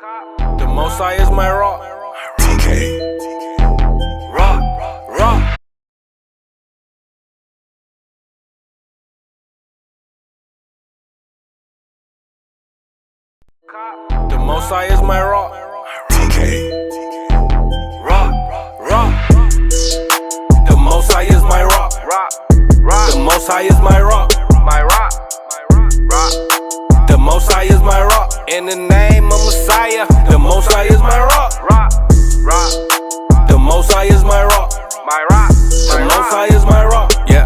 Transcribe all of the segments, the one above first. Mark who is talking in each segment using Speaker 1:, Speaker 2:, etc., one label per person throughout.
Speaker 1: The Most High is my rock. TK. Rock. The Most High is my rock. TK. Rock. The Most High is my rock. The Most High is my rock. The Most High is my rock. In the name of Messiah, the Most High is my rock. The Most High is my rock. The Most High is my rock. Yeah.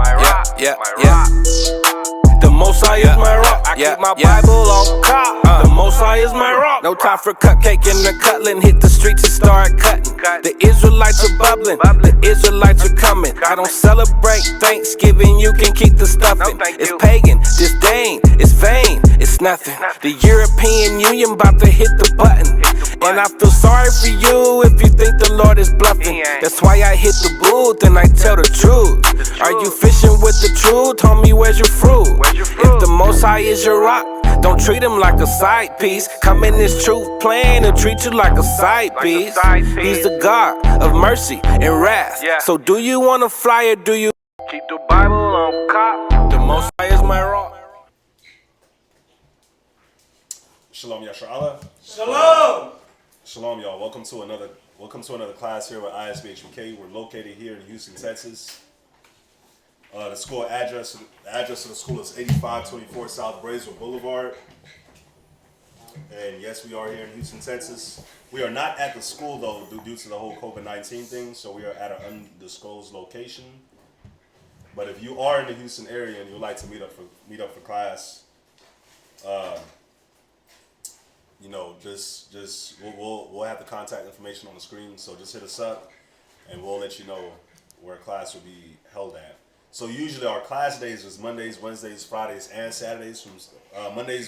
Speaker 1: The Most High is my rock. I keep my Bible on top. The Most High is my rock. No time for cupcake and the cutting. Hit the streets and start cutting. The Israelites are bubbling. The Israelites are coming. I don't celebrate Thanksgiving. You can keep the stuffing. It's pagan, disdain, it's vain, it's nothing. The European Union about to hit the button. And I feel sorry for you if you think the Lord is bluffing. That's why I hit the booth and I tell the truth. Are you fishing with the truth? Homie, where's your fruit? If the Most High is your rock, don't treat him like a side piece. Come in this truth plan and treat you like a side piece. He's the God of mercy and wrath. So do you want to fly or do you keep the Bible on cop? The Most High is my rock.
Speaker 2: Shalom Yasharallah. Shalom, y'all. Welcome to another class here at ISBHBK. We're located here in Houston, Texas. The school address, the address of the school is 8524 South Braesville Boulevard. And yes, we are here in Houston, Texas. We are not at the school though, due to the whole COVID-19 thing. So we are at an undisclosed location. But if you are in the Houston area and you'd like to meet up for class, you know, we'll have the contact information on the screen. So just hit us up, and we'll let you know where class will be held at. So usually our class days is Mondays, Wednesdays, Fridays, and Saturdays. From Monday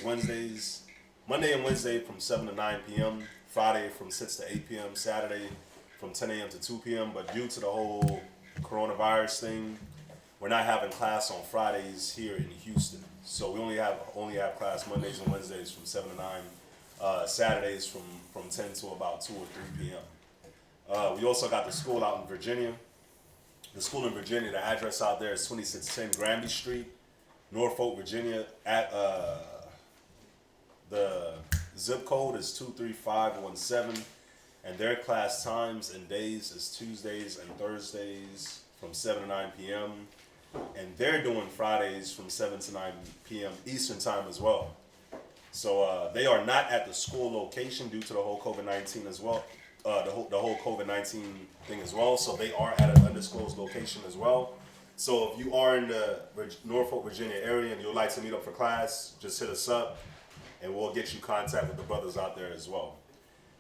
Speaker 2: and Wednesday from 7 to 9 p.m. Friday from 6 to 8 p.m. Saturday from 10 a.m. to 2 p.m. But due to the whole coronavirus thing, we're not having class on Fridays here in Houston. So we only have class Mondays and Wednesdays from 7 to 9. Saturdays from 10 to about 2 or 3 p.m. We also got the school out in Virginia. The school in Virginia, the address out there is 2610 Granby Street, Norfolk, Virginia. At the zip code is 23517, and their class times and days is Tuesdays and Thursdays from 7 to 9 p.m. And they're doing Fridays from 7 to 9 p.m. Eastern time as well. So they are not at the school location due to the whole COVID-19 as well. The whole COVID-19 thing as well. So they are at an undisclosed location as well. So if you are in the Norfolk, Virginia area and you'd like to meet up for class, just hit us up and we'll get you contact with the brothers out there as well.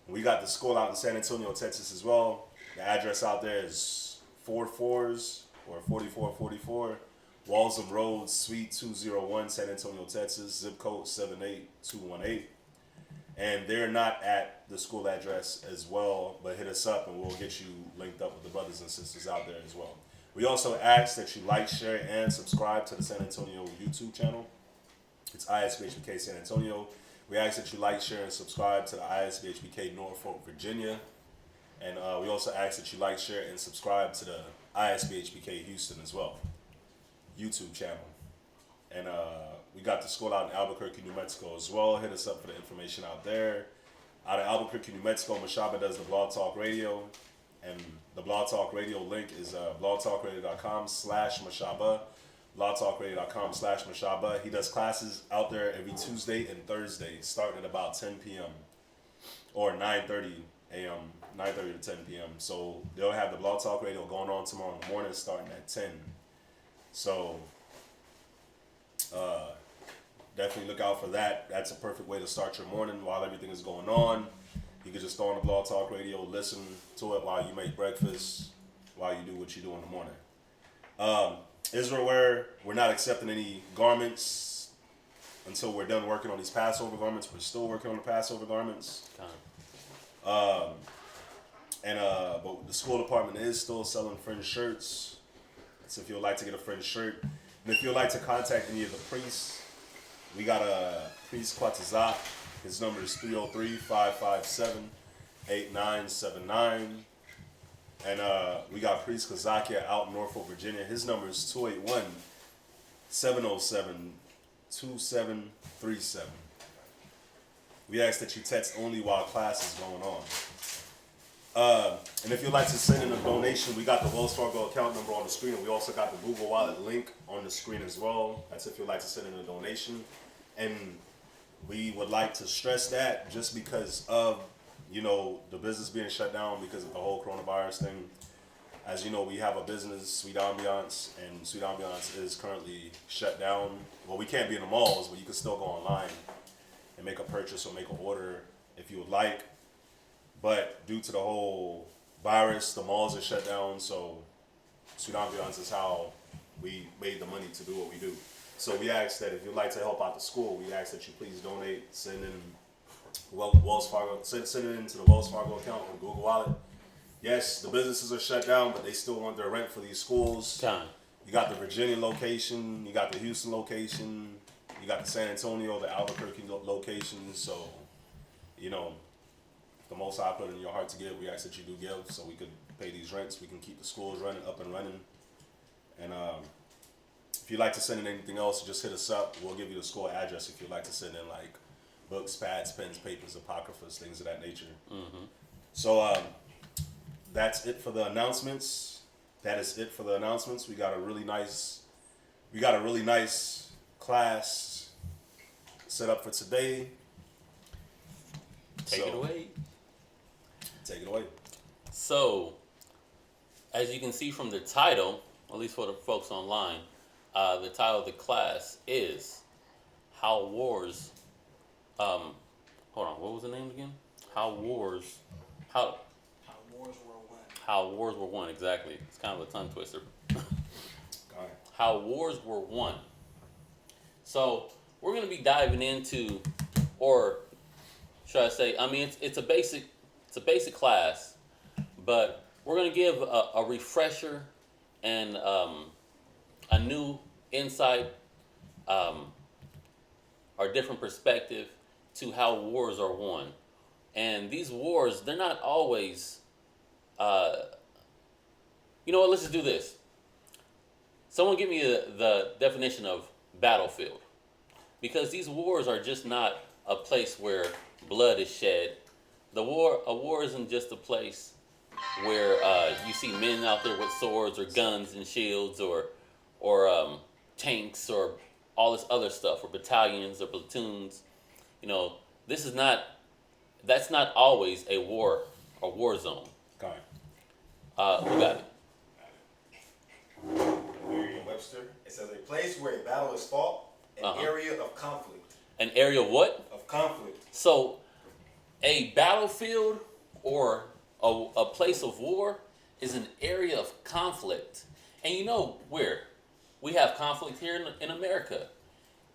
Speaker 2: We got the school out in San Antonio, Texas as well. The address out there is 4444 Walsham Road, Suite 201, San Antonio, Texas, zip code 78218. And they're not at the school address as well, but hit us up and we'll get you linked up with the brothers and sisters out there as well. We also ask that you like, share, and subscribe to the San Antonio YouTube channel. It's ISBHBK San Antonio. We ask that you like, share, and subscribe to the ISBHBK Norfolk, Virginia. And we also ask that you like, share, and subscribe to the ISBHBK Houston as well YouTube channel. And we got the school out in Albuquerque, New Mexico as well. Hit us up for the information out there. Out of Albuquerque, New Mexico, Mashaba does the Blog Talk Radio. And the Blog Talk Radio link is blogtalkradio.com/Mashaba. blogtalkradio.com/Mashaba. He does classes out there every Tuesday and Thursday, starting at about 10 p.m. or 9:30 a.m., 9:30 to 10 p.m. So they'll have the Blog Talk Radio going on tomorrow in the morning, starting at 10. So definitely look out for that. That's a perfect way to start your morning while everything is going on. You can just throw on the Blog Talk Radio, listen to it while you make breakfast, while you do what you do in the morning. Israel wear, we're not accepting any garments until we're done working on these Passover garments. We're still working on the Passover garments. But the school department is still selling fringe shirts. So if you'd like to get a fringe shirt, and if you'd like to contact any of the priests, we got a priest Quatazat His number is 303-557-8979. And we got Priest Kazakia out in Norfolk, Virginia. His number is 281-707-2737. We ask that you text only while class is going on. And if you'd like to send in a donation, we got the Wells Fargo account number on the screen, and we also got the Google Wallet link on the screen as well. That's if you'd like to send in a donation. And we would like to stress that just because of, the business being shut down because of the whole coronavirus thing. As you know, we have a business, Sweet Ambiance, and Sweet Ambiance is currently shut down. Well, we can't be in the malls, but you can still go online and make a purchase or make an order if you would like. But due to the whole virus, the malls are shut down, so Sweet Ambiance is how we made the money to do what we do. So we ask that if you'd like to help out the school, we ask that you please donate, send in Wells Fargo, send it into the Wells Fargo account or Google Wallet. Yes, the businesses are shut down, but they still want their rent for these schools.
Speaker 3: Time.
Speaker 2: You got the Virginia location, you got the Houston location, you got the San Antonio, the Albuquerque location. So, the Most High put it in your heart to give, we ask that you do give so we could pay these rents, we can keep the schools running, up and running. And if you'd like to send in anything else, just hit us up. We'll give you the school address if you'd like to send in like books, pads, pens, papers, apocryphas, things of that nature. Mm-hmm. So that's it for the announcements. That is it for the announcements. We got a really nice class set up for today.
Speaker 3: Take it away.
Speaker 2: Take it away.
Speaker 3: So, as you can see from the title, at least for the folks online, the title of the class is How Wars. Hold on, what was the name again? How Wars Were Won. How Wars Were Won, exactly. It's kind of a tongue twister. How Wars Were Won. So we're going to be diving into, or should I say, it's a basic class, but we're going to give a refresher and a new insight, or different perspective to how wars are won. And these wars, they're not always, you know what, let's just do this. Someone give me the definition of battlefield. Because these wars are just not a place where blood is shed. A war isn't just a place where you see men out there with swords or guns and shields or tanks or all this other stuff, or battalions or platoons. That's not always a war zone.
Speaker 2: Okay.
Speaker 3: We got it.
Speaker 4: Merriam-Webster. It says a place where a battle is fought, an area of conflict.
Speaker 3: An area of what?
Speaker 4: Of conflict.
Speaker 3: So, a battlefield or a place of war is an area of conflict. And you know where? We have conflict here in America.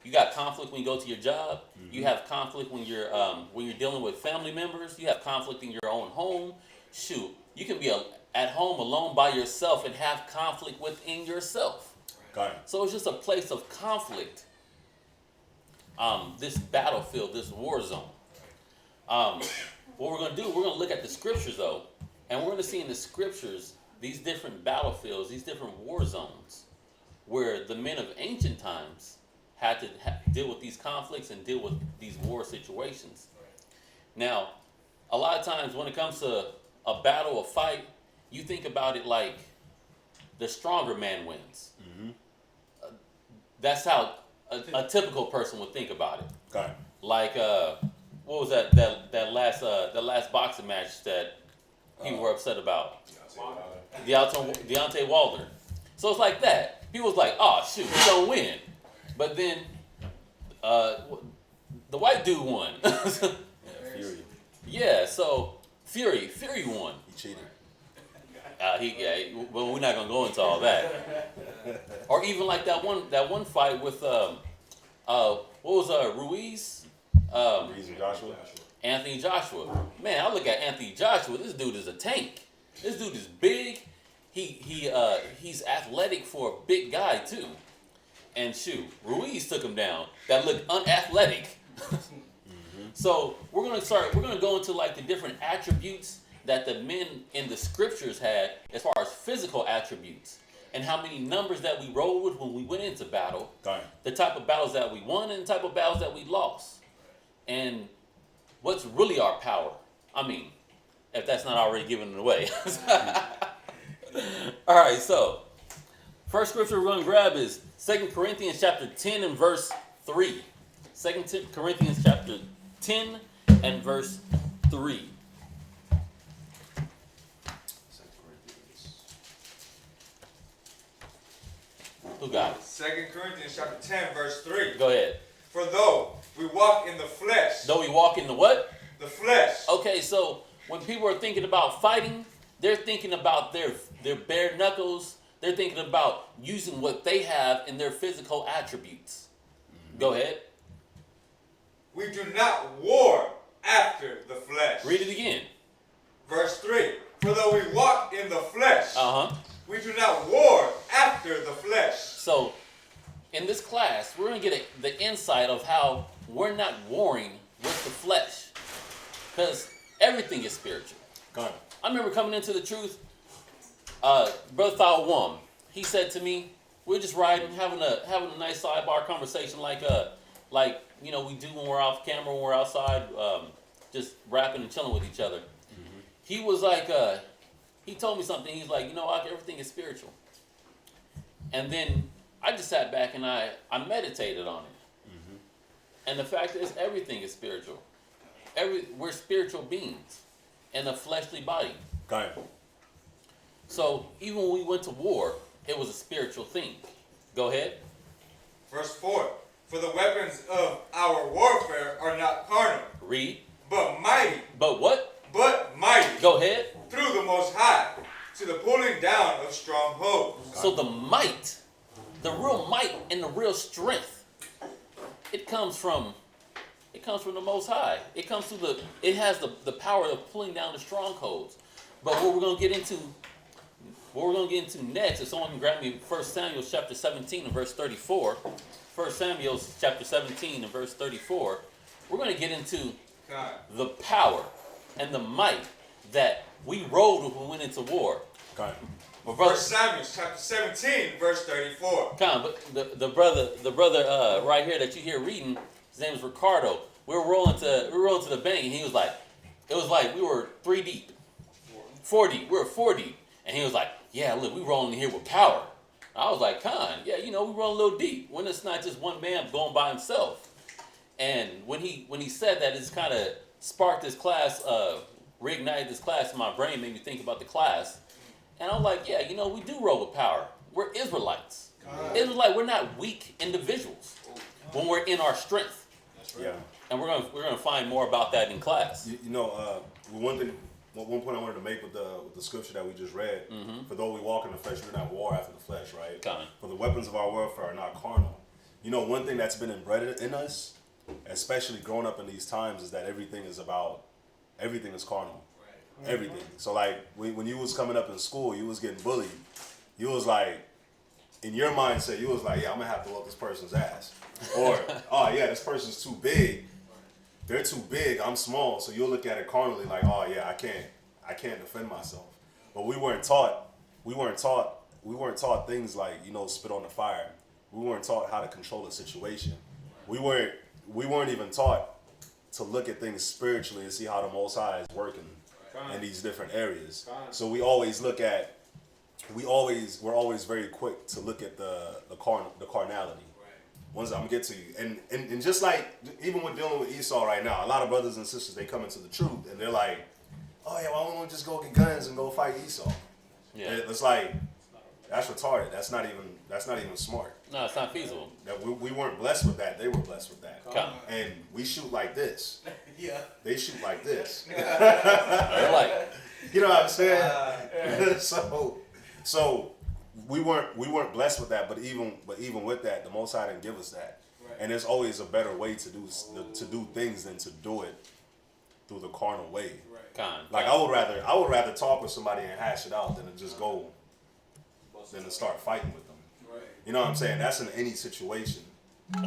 Speaker 3: You got conflict when you go to your job. Mm-hmm. You have conflict when you're dealing with family members. You have conflict in your own home. Shoot, you can be at home alone by yourself and have conflict within yourself.
Speaker 2: Got it.
Speaker 3: So it's just a place of conflict. This battlefield, this war zone. What we're going to do, we're going to look at the scriptures though, and we're going to see in the scriptures these different battlefields, these different war zones, where the men of ancient times had to deal with these conflicts and deal with these war situations. Now, a lot of times when it comes to a battle, a fight, you think about it like the stronger man wins. Mm-hmm. That's how a typical person would think about it.
Speaker 2: Okay.
Speaker 3: Like, what was that last boxing match that people were upset about? Deontay Wilder. So it's like that. People was like, oh shoot, you don't win. But then the white dude won.
Speaker 2: Fury.
Speaker 3: Yeah, so Fury won.
Speaker 2: He cheated.
Speaker 3: Well, we're not gonna go into all that. Or even like that one fight with what was Ruiz?
Speaker 2: Ruiz and Joshua.
Speaker 3: Anthony Joshua. Man, I look at Anthony Joshua. This dude is a tank. This dude is big. He's athletic for a big guy too. And shoot, Ruiz took him down. That looked unathletic. So we're gonna go into like the different attributes that the men in the scriptures had as far as physical attributes, and how many numbers that we rolled with when we went into battle, the type of battles that we won and the type of battles that we lost, and what's really our power. I mean, if that's not already given it away. All right, so first scripture we're going to grab is 2 Corinthians chapter 10 and verse 3. 2 Corinthians chapter 10 and verse 3. Who got it?
Speaker 5: 2 Corinthians chapter 10, verse 3.
Speaker 3: Go ahead.
Speaker 5: For though we walk in the flesh.
Speaker 3: Though we walk in the what?
Speaker 5: The flesh.
Speaker 3: Okay, so when people are thinking about fighting, they're thinking about their bare knuckles. They're thinking about using what they have in their physical attributes. Go ahead.
Speaker 5: We do not war after the flesh.
Speaker 3: Read it again.
Speaker 5: Verse 3. For though we walk in the flesh, we do not war after the flesh.
Speaker 3: So, in this class, we're going to get the insight of how we're not warring with the flesh. Because everything is spiritual. I remember coming into the truth, Brother S.O.W, he said to me, we're just riding, having a nice sidebar conversation like we do when we're off camera, when we're outside, just rapping and chilling with each other. He was like, he told me something. He's like, everything is spiritual. And then I just sat back and I meditated on it. And the fact is, everything is spiritual. We're spiritual beings in a fleshly body. So even when we went to war, it was a spiritual thing. Go ahead.
Speaker 5: Verse 4. For the weapons of our warfare are not carnal.
Speaker 3: Read.
Speaker 5: But mighty.
Speaker 3: But what?
Speaker 5: But mighty.
Speaker 3: Go ahead.
Speaker 5: Through the Most High, to the pulling down of strongholds.
Speaker 3: So the might, the real might and the real strength, it comes from the Most High. It has the power of pulling down the strongholds. But what we're gonna get into next, if someone can grab me 1 Samuel chapter 17 and verse 34. 1 Samuel chapter 17 and verse 34. We're gonna get into the power and the might that we rode when we went into war.
Speaker 5: But 1 Samuel chapter 17 verse 34.
Speaker 3: But the brother right here that you hear reading, his name is Ricardo. We were rolling to the bank, and he was like, it was like we were 3 deep, 4 deep. We were 4 deep, and he was like, yeah, look, we rolling in here with power. I was like, yeah, we roll a little deep. When it's not just one man going by himself. And when he said that, it's kind of sparked this class, reignited this class in my brain, made me think about the class. And I'm like, yeah, we do roll with power. We're Israelites. We're not weak individuals when we're in our strength.
Speaker 2: Yeah.
Speaker 3: And we're gonna find more about that in class.
Speaker 2: One point I wanted to make with the scripture that we just read, for though we walk in the flesh, we're not war after the flesh, right? For the weapons of our warfare are not carnal. One thing that's been inbred in us, especially growing up in these times, is that everything is carnal. Right. Everything. So like when you was coming up in school, you was getting bullied. You was like, in your mindset, you was like, yeah, I'm gonna have to whoop this person's ass. Or, oh yeah, this person's too big. They're too big, I'm small. So you'll look at it carnally like, oh yeah, I can't defend myself. But we weren't taught things like, spit on the fire. We weren't taught how to control a situation. We weren't even taught to look at things spiritually and see how the Most High is working in these different areas. So we're always very quick to look at the carnality. Once I'm gonna get to you, and just like even with dealing with Esau right now, a lot of brothers and sisters, they come into the truth and they're like, oh yeah, why don't we just go get guns and go fight Esau? Yeah, it's like that's retarded. That's not even smart.
Speaker 3: No, it's not feasible.
Speaker 2: That we weren't blessed with that. They were blessed with that. And we shoot like this.
Speaker 5: Yeah.
Speaker 2: They shoot like this.
Speaker 3: They're like,
Speaker 2: you know what I'm saying? So we weren't blessed with that, but even with that, the Most High didn't give us that. Right. And there's always a better way to do things than to do it through the carnal way. Right. I would rather talk with somebody and hash it out than to just go than to start fighting with them. Right. You know what I'm saying? That's in any situation.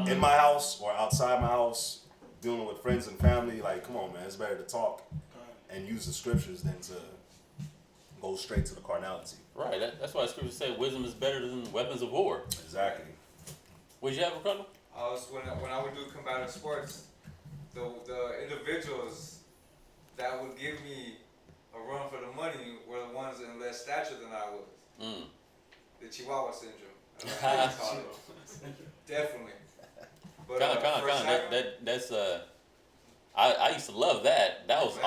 Speaker 2: In my house or outside my house, dealing with friends and family, like, come on, man, it's better to talk and use the scriptures than to go straight to the carnality.
Speaker 3: Right. That's why the scriptures say wisdom is better than weapons of war.
Speaker 2: Exactly.
Speaker 3: Would you have a Ricardo?
Speaker 5: When I would do combative sports, the individuals that would give me a run for the money were the ones in less stature than I was. The Chihuahua syndrome. Definitely. But
Speaker 3: That's I used to love that. That was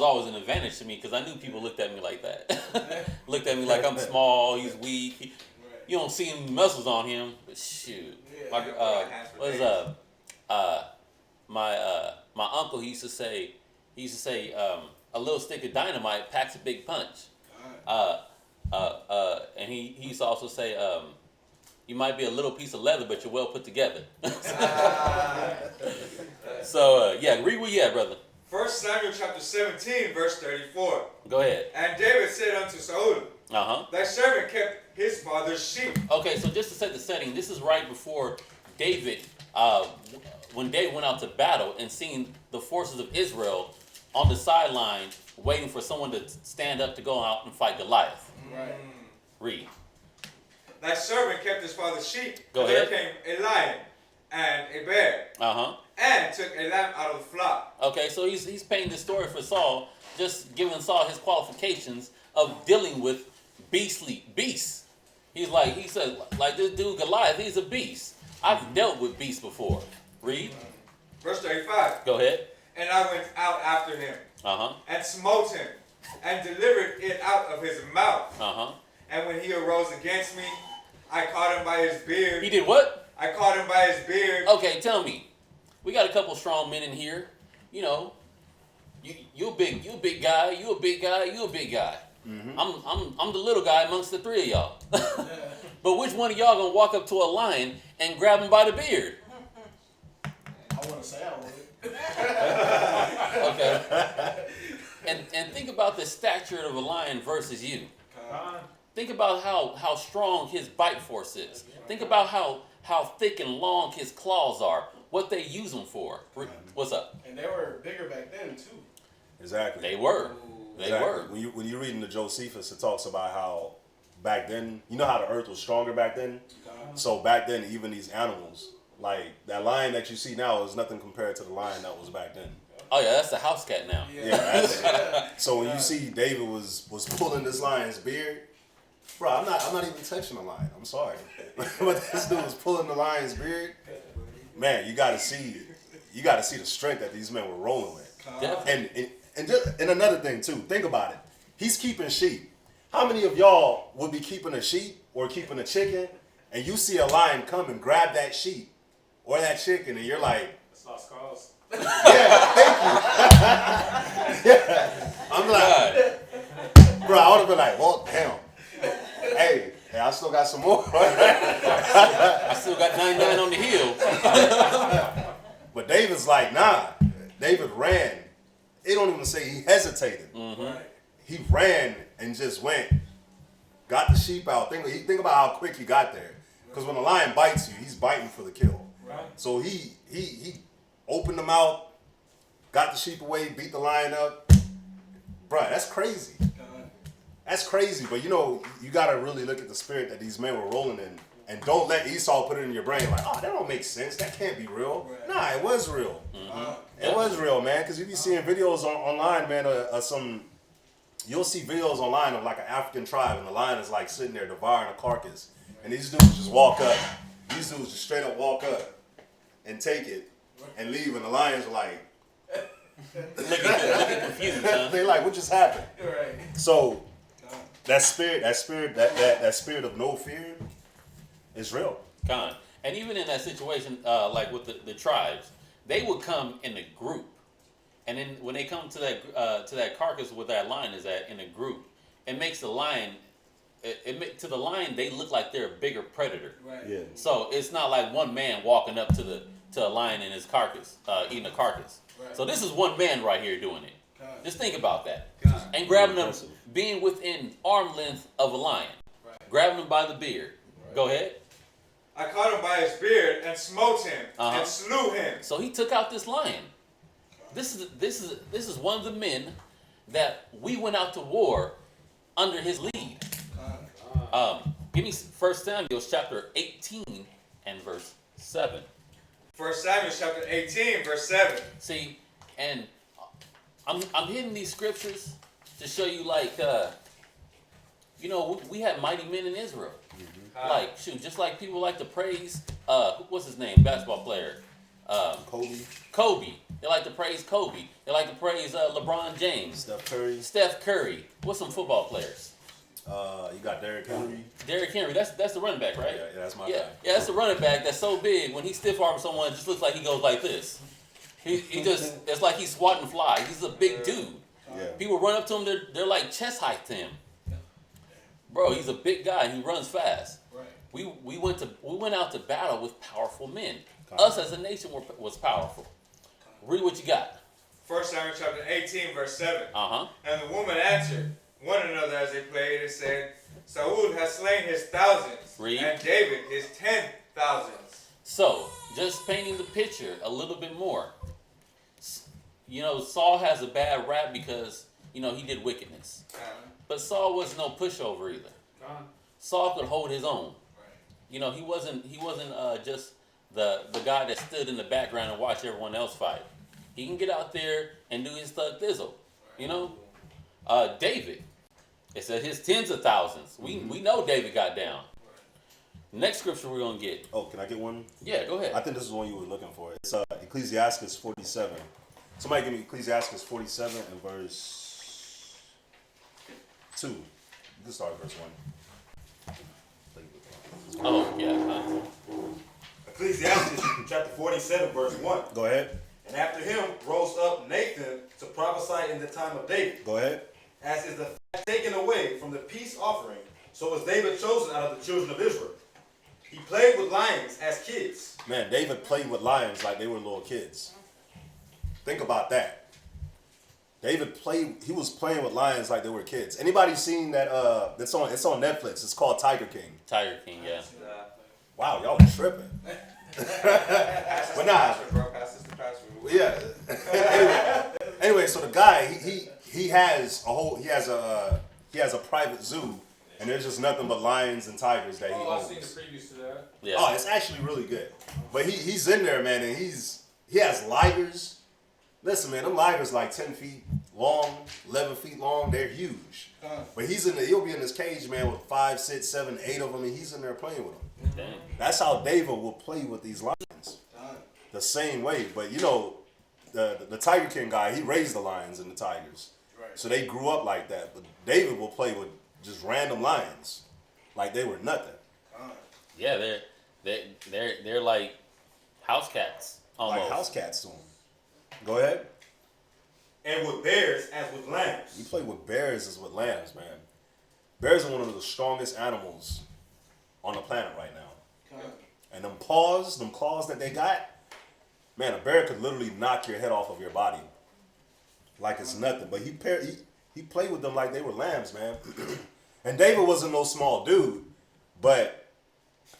Speaker 3: always an advantage to me because I knew people looked at me like that. Looked at me like I'm small, he's weak. You don't see any muscles on him, but shoot. My uncle he used to say a little stick of dynamite packs a big punch. And he used to also say you might be a little piece of leather, but you're well put together. So read where you at, brother.
Speaker 5: 1 Samuel chapter 17, verse 34.
Speaker 3: Go ahead.
Speaker 5: And David said unto Saul, thy servant kept his father's sheep.
Speaker 3: Okay, so just to set the setting, this is right before David, when David went out to battle and seen the forces of Israel on the sideline waiting for someone to stand up to go out and fight Goliath.
Speaker 5: Right.
Speaker 3: Read.
Speaker 5: Thy servant kept his father's sheep.
Speaker 3: Go
Speaker 5: There
Speaker 3: ahead.
Speaker 5: came a lion and a bear. And took a lamb out of the flock.
Speaker 3: Okay, so he's painting this story for Saul, just giving Saul his qualifications of dealing with beasts. He said, like this dude Goliath, he's a beast. I've dealt with beasts before. Read.
Speaker 5: Verse 35.
Speaker 3: Go ahead.
Speaker 5: And I went out after him. And smote him, and delivered it out of his mouth. And when he arose against me, I caught him by his beard.
Speaker 3: He did what?
Speaker 5: I caught him by his beard.
Speaker 3: Okay, tell me. We got a couple strong men in here. You know, you a big guy. You a big guy. I'm the little guy amongst the three of y'all. But which one of y'all gonna walk up to a lion and grab him by the beard?
Speaker 6: I want to say I would.
Speaker 3: Okay. And think about the stature of a lion versus you. Think about how strong his bite force is. Think about how thick and long his claws are. What they use them for. What's up?
Speaker 6: And they were bigger back then too.
Speaker 2: Exactly.
Speaker 3: They were. They were.
Speaker 2: When you're reading the Josephus, it talks about how back then, you know how the earth was stronger back then? So back then, even these animals, like that lion that you see now is nothing compared to the lion that was back then.
Speaker 3: Oh yeah, that's the house cat now.
Speaker 2: Yeah. So when you see David was pulling this lion's beard, bro, I'm not even touching the lion. I'm sorry, but this dude was pulling the lion's beard. Man, you got to see the strength that these men were rolling with. And another thing too, think about it. He's keeping sheep. How many of y'all would be keeping a sheep or keeping a chicken, and you see a lion come and grab that sheep or that chicken, and you're like,
Speaker 6: That's lost cause.
Speaker 2: yeah, thank you. Yeah. I'm like, bro, I would have been like, well, damn. Hey, I still got some more.
Speaker 3: I still got 99 on the hill.
Speaker 2: But David's like, nah. David ran. It don't even say he hesitated. He ran and just went. Got the sheep out. Think about how quick he got there. Because when a lion bites you, he's biting for the kill.
Speaker 6: Right.
Speaker 2: So he opened the mouth, got the sheep away, beat the lion up. Bruh, that's crazy. That's crazy. But you know, you got to really look at the spirit that these men were rolling in. And don't let Esau put it in your brain like, oh, that don't make sense. That can't be real. Right. Nah, it was real. It was real, man. Because you be seeing videos online, man, you'll see videos online of like an African tribe and the lion is like sitting there devouring a carcass. And these dudes just walk up. These dudes just straight up walk up and take it and leave. And the lions are like,
Speaker 3: looking confused, huh?
Speaker 2: they like, what just happened?
Speaker 6: Right.
Speaker 2: So that spirit of no fear is real.
Speaker 3: And even in that situation, like with the tribes, they would come in a group. And then when they come to that carcass where that lion is at in a group, it makes the lion, to the lion, they look like they're a bigger predator.
Speaker 6: Right.
Speaker 2: Yeah.
Speaker 3: So it's not like one man walking up to a lion in his carcass, eating a carcass.
Speaker 6: Right.
Speaker 3: So this is one man right here doing it. Just think about that. And
Speaker 2: grabbing
Speaker 3: them, being within arm length of a lion.
Speaker 6: Right.
Speaker 3: Grabbing them by the beard.
Speaker 6: Right.
Speaker 3: Go ahead.
Speaker 5: I caught him by his beard and smote him and slew him.
Speaker 3: So he took out this lion. This is one of the men that we went out to war under his lead. Give me 1 Samuel chapter 18 and verse 7.
Speaker 5: 1 Samuel chapter 18, verse 7.
Speaker 3: See, and I'm hitting these scriptures to show you, like, we had mighty men in Israel. Like, shoot, just like people like to praise, what's his name, basketball player? Kobe. They like to praise Kobe. They like to praise LeBron James. Steph Curry. What's some football players?
Speaker 2: You got Derrick Henry.
Speaker 3: Derrick Henry, that's the running back, right?
Speaker 2: Yeah, that's my guy.
Speaker 3: Yeah, that's the running back that's so big, when he stiff arms someone, it just looks like he goes like this. He just, it's like he's swatting flies. He's a big dude.
Speaker 2: Yeah.
Speaker 3: People run up to him, they're like chest height to him. Bro, he's a big guy and he runs fast.
Speaker 6: Right.
Speaker 3: We went out to battle with powerful men. Us as a nation was powerful. Read what you got.
Speaker 5: 1 Samuel chapter 18, verse 7.
Speaker 3: Uh-huh.
Speaker 5: And the woman answered one another as they played and said, Saul has slain his thousands,
Speaker 3: Read.
Speaker 5: and David his 10,000s.
Speaker 3: So, just painting the picture a little bit more. Saul has a bad rap because, he did wickedness. But Saul wasn't no pushover either. Saul could hold his own. He wasn't just the guy that stood in the background and watched everyone else fight. He can get out there and do his thug thizzle. David, it said his tens of thousands. We know David got down. Next scripture we're gonna get.
Speaker 2: Oh, can I get one?
Speaker 3: Yeah, go ahead.
Speaker 2: I think this is the one you were looking for. It's Ecclesiasticus 47. Somebody give me Ecclesiasticus 47 and verse 2. You can start at verse 1.
Speaker 3: Oh, yeah.
Speaker 4: Ecclesiastes chapter 47, verse 1.
Speaker 2: Go ahead.
Speaker 4: And after him rose up Nathan to prophesy in the time of David.
Speaker 2: Go ahead.
Speaker 4: As is the fat taken away from the peace offering, so was David chosen out of the children of Israel. He played with lions as kids.
Speaker 2: Man, David played with lions like they were little kids. Think about that. David he was playing with lions like they were kids. Anybody seen that? It's on Netflix. It's called Tiger King.
Speaker 3: Tiger King, yeah.
Speaker 2: Wow, y'all tripping. But nah. Yeah. Anyway, so the guy he has a private zoo, and there's just nothing but lions and tigers that he owns.
Speaker 6: I've seen the previews to that.
Speaker 3: Yeah.
Speaker 2: Oh, it's actually really good. But he's in there, man, and he has ligers. Listen, man, them ligers like 10 feet long, 11 feet long. They're huge. But he'll be in this cage, man, with 5, 6, 7, 8 of them, and he's in there playing with them.
Speaker 3: Dang.
Speaker 2: That's how David will play with these lions. The same way. But the Tiger King guy, he raised the lions and the tigers.
Speaker 6: Right.
Speaker 2: So they grew up like that. But David will play with just random lions like they were nothing.
Speaker 3: Yeah, they're like house cats almost.
Speaker 2: Like house cats to him. Go ahead.
Speaker 4: And with bears as with lambs.
Speaker 2: You play with bears as with lambs, man. Bears are one of the strongest animals on the planet right now. And them claws that they got, man, a bear could literally knock your head off of your body like it's nothing. But he played with them like they were lambs, man. And David wasn't no small dude, but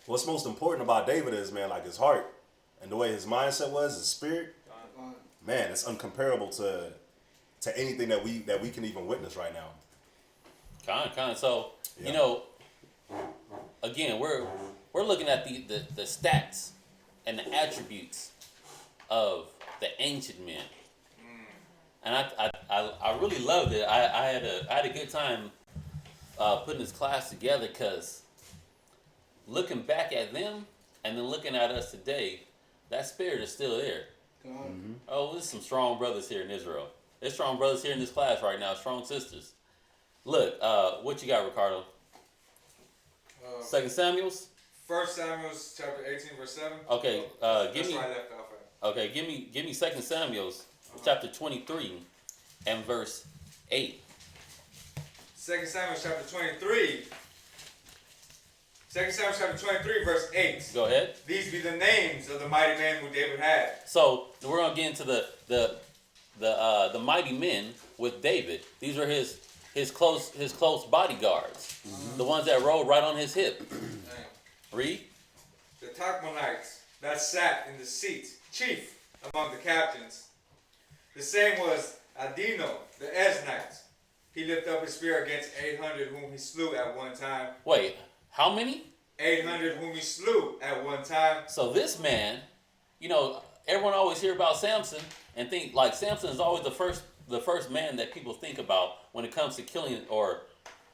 Speaker 2: what's most important about David is, man, like his heart and the way his mindset was, his spirit. Man, it's uncomparable to anything that we can even witness right now.
Speaker 3: Kind of. So,
Speaker 2: Yeah.
Speaker 3: Again, we're looking at the stats and the attributes of the ancient men, and I really loved it. I had a good time putting this class together, because looking back at them and then looking at us today, that spirit is still there.
Speaker 2: Mm-hmm.
Speaker 3: Oh, there's some strong brothers here in Israel. There's strong brothers here in this class right now, strong sisters. Look, what you got, Ricardo? 2 Samuel's?
Speaker 5: 1 Samuel chapter 18, verse 7.
Speaker 3: Okay, give
Speaker 5: That's
Speaker 3: me.
Speaker 5: where I left off at.
Speaker 3: Okay, give me 2 Samuel's chapter 23 and verse 8.
Speaker 5: 2 Samuel chapter 23. 2 Samuel chapter 23, verse 8.
Speaker 3: Go ahead.
Speaker 5: These be the names of the mighty men who David had.
Speaker 3: So we're gonna get into the mighty men with David. These are his close bodyguards, the ones that rode right on his hip. Read.
Speaker 5: The Tachmonites that sat in the seats, chief among the captains. The same was Adino, the Esnite. He lifted up his spear against 800 whom he slew at one time.
Speaker 3: Wait, how many?
Speaker 5: 800 whom he slew at one time.
Speaker 3: So this man, you know, everyone always hear about Samson and think like Samson is always the first man that people think about when it comes to killing or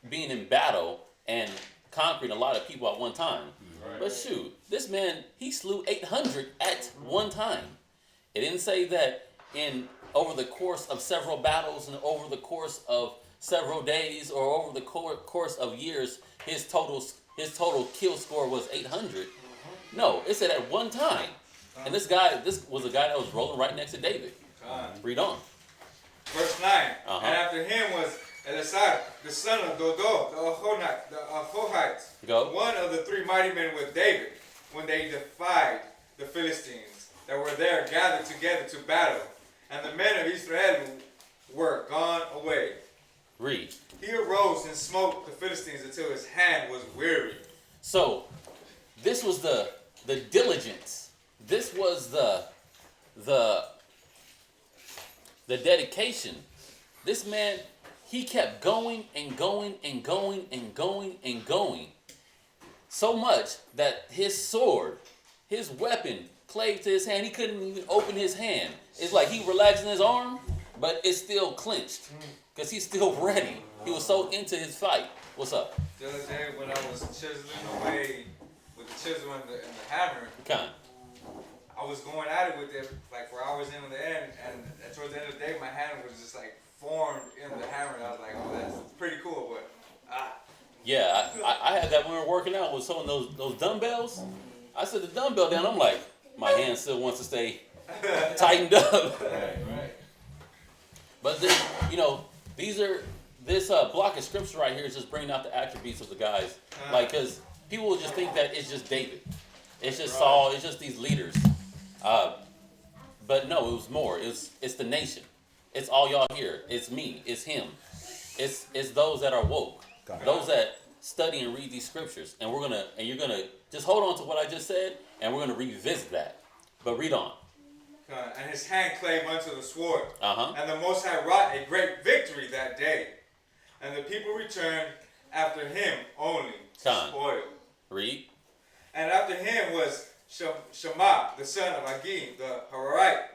Speaker 3: being in battle and conquering a lot of people at one time. Right. But shoot, this man, he slew 800 at one time. It didn't say that over the course of several battles and over the course of several days or over the course of years, his total kill score was 800. No, it said at one time. And this was a guy that was rolling right next to David. Read on.
Speaker 5: Verse 9. And after him was Eleazar, the son of Dodo, the Ahohite, one of the three mighty men with David, when they defied the Philistines that were there gathered together to battle. And the men of Israel were gone away.
Speaker 3: Read.
Speaker 5: He arose and smote the Philistines until his hand was weary.
Speaker 3: So, this was the diligence. This was the dedication. This man, he kept going and going and going and going and going. So much that his sword, his weapon, clave to his hand. He couldn't even open his hand. It's like he relaxing his arm, but it's still clenched. Because he's still ready. He was so into his fight. What's up?
Speaker 5: The other day when I was chiseling away with the chisel and the hammer, I was going at it with it like for hours in on the end, and towards the end of the day, my hand was just like formed in the hammer, and I was like, oh, that's pretty cool, but
Speaker 3: Yeah, I had that when we were working out with some of those dumbbells. I set the dumbbell down, I'm like, my hand still wants to stay tightened up.
Speaker 6: Right.
Speaker 3: But then, you know, this block of scripture right here is just bringing out the attributes of the guys. Like, because people will just think that it's just David. It's just Saul. It's just these leaders. But no, it was more. It's the nation. It's all y'all here. It's me. It's him. It's those that are woke. Those that study and read these scriptures. And you're gonna just hold on to what I just said, and we're gonna revisit that. But read on.
Speaker 5: And his hand clave unto the sword.
Speaker 3: Uh-huh.
Speaker 5: And the Most High wrought a great victory that day. And the people returned after him only to spoil.
Speaker 3: Read.
Speaker 5: And after him was Shema, the son of Agim, the Hararite.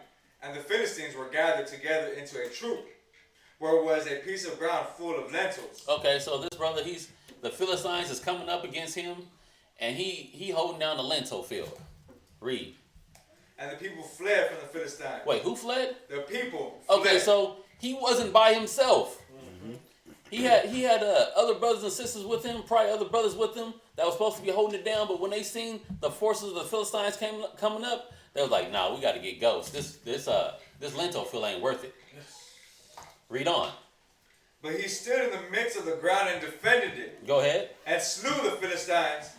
Speaker 5: And the Philistines were gathered together into a troop, where was a piece of ground full of lentils.
Speaker 3: Okay, so this brother, the Philistines is coming up against him, and he holding down the lentil field. Read.
Speaker 5: And the people fled from the Philistines.
Speaker 3: Wait, who fled?
Speaker 5: The people fled.
Speaker 3: Okay, so he wasn't by himself. Mm-hmm. He had other brothers and sisters with him, probably other brothers with him that was supposed to be holding it down. But when they seen the forces of the Philistines coming up, they was like, "Nah, we got to get ghosts. This lentil field ain't worth it." Read on.
Speaker 5: But he stood in the midst of the ground and defended it.
Speaker 3: Go ahead.
Speaker 5: And slew the Philistines,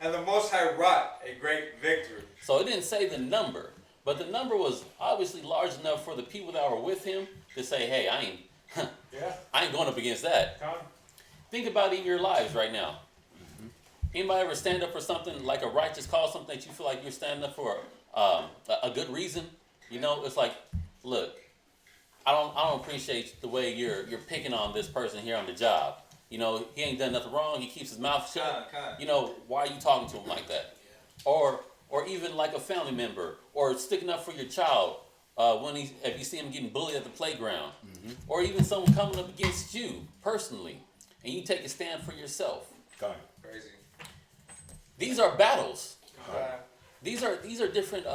Speaker 5: and the Most High wrought a great victory.
Speaker 3: So it didn't say the number, but the number was obviously large enough for the people that were with him to say, "Hey, I ain't going up against that." Think about it in your lives right now. Mm-hmm. Anybody ever stand up for something like a righteous cause, something that you feel like you're standing up for a good reason? You know, it's like, look, I don't appreciate the way you're picking on this person here on the job. You know, he ain't done nothing wrong. He keeps his mouth shut. You know, why are you talking to him like that? Or even like a family member, or sticking up for your child if you see him getting bullied at the playground, mm-hmm. or even someone coming up against you personally, and you take a stand for yourself.
Speaker 5: Crazy.
Speaker 3: These are battles. These are different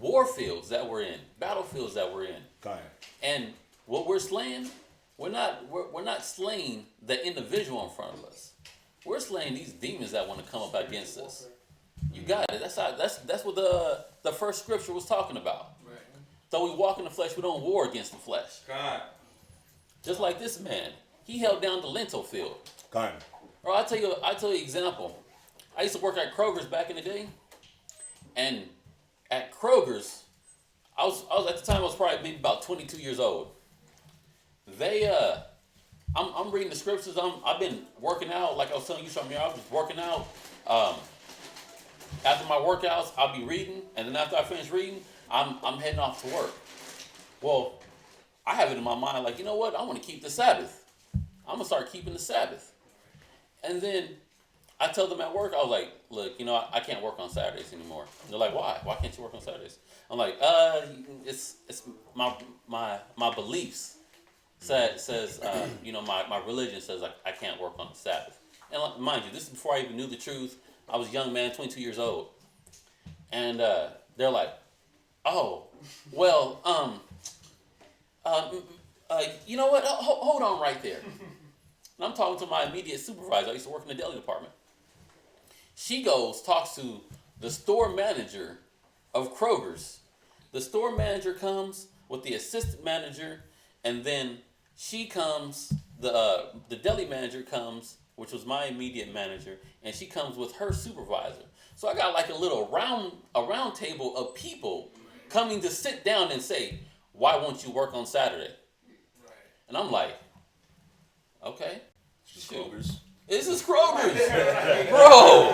Speaker 3: war fields that we're in, battlefields that we're in. And what we're slaying, we're not slaying the individual in front of us. We're slaying these demons that want to come up against us. You got it. That's what the first scripture was talking about. Right. Though we walk in the flesh, we don't war against the flesh. Just like this man, he held down the lentil field. Or I'll tell you an example. I used to work at Kroger's back in the day, and at Kroger's, I was at the time I was probably maybe about 22 years old. I'm reading the scriptures. I've been working out, like I was telling you something here. I was working out. after my workouts, I'll be reading, and then after I finish reading, I'm heading off to work. Well, I have it in my mind like, you know what? I want to keep the Sabbath. I'm gonna start keeping the Sabbath. And then I tell them at work, I was like, look, you know, I can't work on Saturdays anymore. And they're like, why? Why can't you work on Saturdays? I'm like, it's my beliefs says you know, my religion says I can't work on the Sabbath. And like, mind you, this is before I even knew the truth. I was a young man, 22 years old. And they're like, oh, well, you know what? Hold on right there. And I'm talking to my immediate supervisor. I used to work in the deli department. She goes, talks to the store manager of Kroger's. The store manager comes with the assistant manager, and then she comes, the deli manager comes, which was my immediate manager, and she comes with her supervisor. So I got like a little round table of people coming to sit down and say, why won't you work on Saturday? And I'm like, okay.
Speaker 2: Kroger's.
Speaker 3: This is Kroger's. Bro.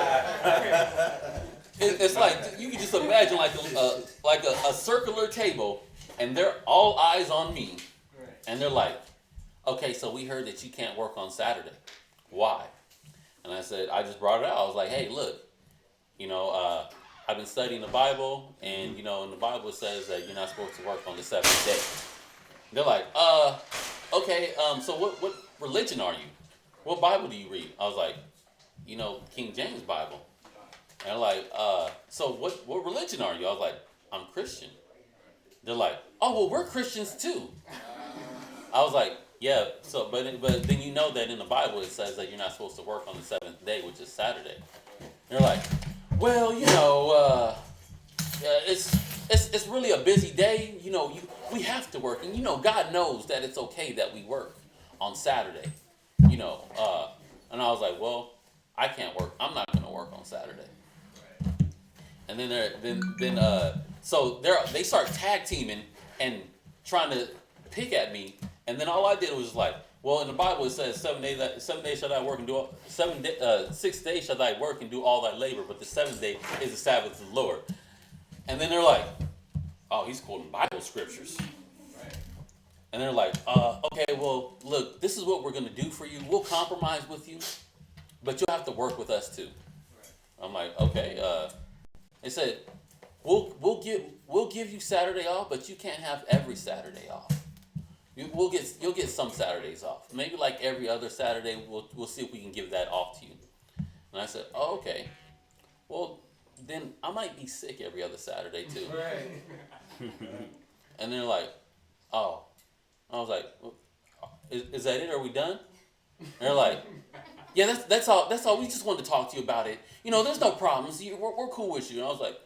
Speaker 3: It's like, you can just imagine like a circular table, and they're all eyes on me. And they're like, okay, so we heard that you can't work on Saturday. Why? And I said, I just brought it out. I was like, hey, look, you know, I've been studying the Bible, and, you know, in the Bible it says that you're not supposed to work on the seventh day. They're like, okay, so what religion are you? What Bible do you read? I was like, you know, King James Bible. And they're like, so what religion are you? I was like, I'm Christian. They're like, oh, well, we're Christians too. I was like, yeah, so, but then you know that in the Bible it says that you're not supposed to work on the seventh day, which is Saturday. They're like, well, you know, it's really a busy day. You know, we have to work, and you know, God knows that it's okay that we work on Saturday. You know, and I was like, well, I can't work. I'm not going to work on Saturday. And then so they start tag teaming and trying to pick at me. And then all I did was like, well, in the Bible it says 7 days shall I work and do 6 days shall I work and do all thy labor, but the seventh day is the Sabbath of the Lord. And then they're like, oh, he's quoting Bible scriptures. And they're like, okay, well, look, this is what we're going to do for you. We'll compromise with you, but you'll have to work with us too. I'm like, okay. They said, we'll give you Saturday off, but you can't have every Saturday off. You'll get some Saturdays off. Maybe like every other Saturday, we'll see if we can give that off to you. And I said, oh, okay. Well, then I might be sick every other Saturday too. Right. And they're like, oh. I was like, is that it? Are we done? And they're like, yeah, that's all. That's all. We just wanted to talk to you about it. You know, there's no problems. We're cool with you. And I was like,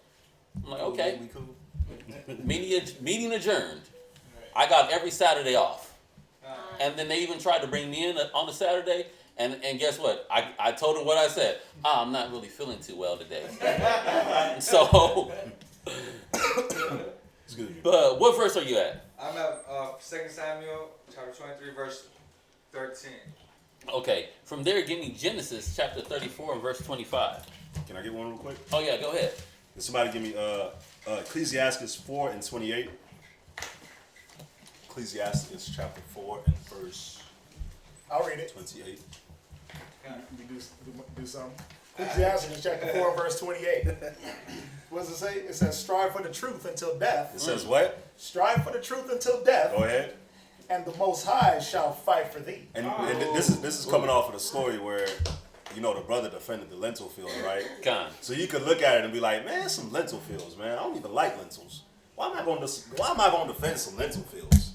Speaker 3: I'm like, okay.
Speaker 2: We cool.
Speaker 3: Meeting adjourned. I got every Saturday off. And then they even tried to bring me in on the Saturday. And guess what? I told them what I said. I'm not really feeling too well today. So,
Speaker 2: It's good.
Speaker 3: but what verse are you at?
Speaker 5: I'm at 2 Samuel chapter 23, verse 13.
Speaker 3: Okay, from there, give me Genesis chapter 34 and verse 25.
Speaker 2: Can I get one real quick?
Speaker 3: Oh yeah, go ahead.
Speaker 2: Can somebody give me Ecclesiasticus 4 and 28? Ecclesiasticus chapter 4 and verse
Speaker 6: I'll read it.
Speaker 2: 28.
Speaker 6: You do something. Ecclesiasticus chapter 4, verse 28. What does it say? It says, strive for the truth until death.
Speaker 2: It says what?
Speaker 6: Strive for the truth until death.
Speaker 2: Go ahead.
Speaker 6: And the Most High shall fight for thee.
Speaker 2: And this is coming off of the story where, you know, the brother defended the lentil field, right?
Speaker 3: Con.
Speaker 2: So you could look at it and be like, man, some lentil fields, man. I don't even like lentils. Why am I going to defend some lentil fields?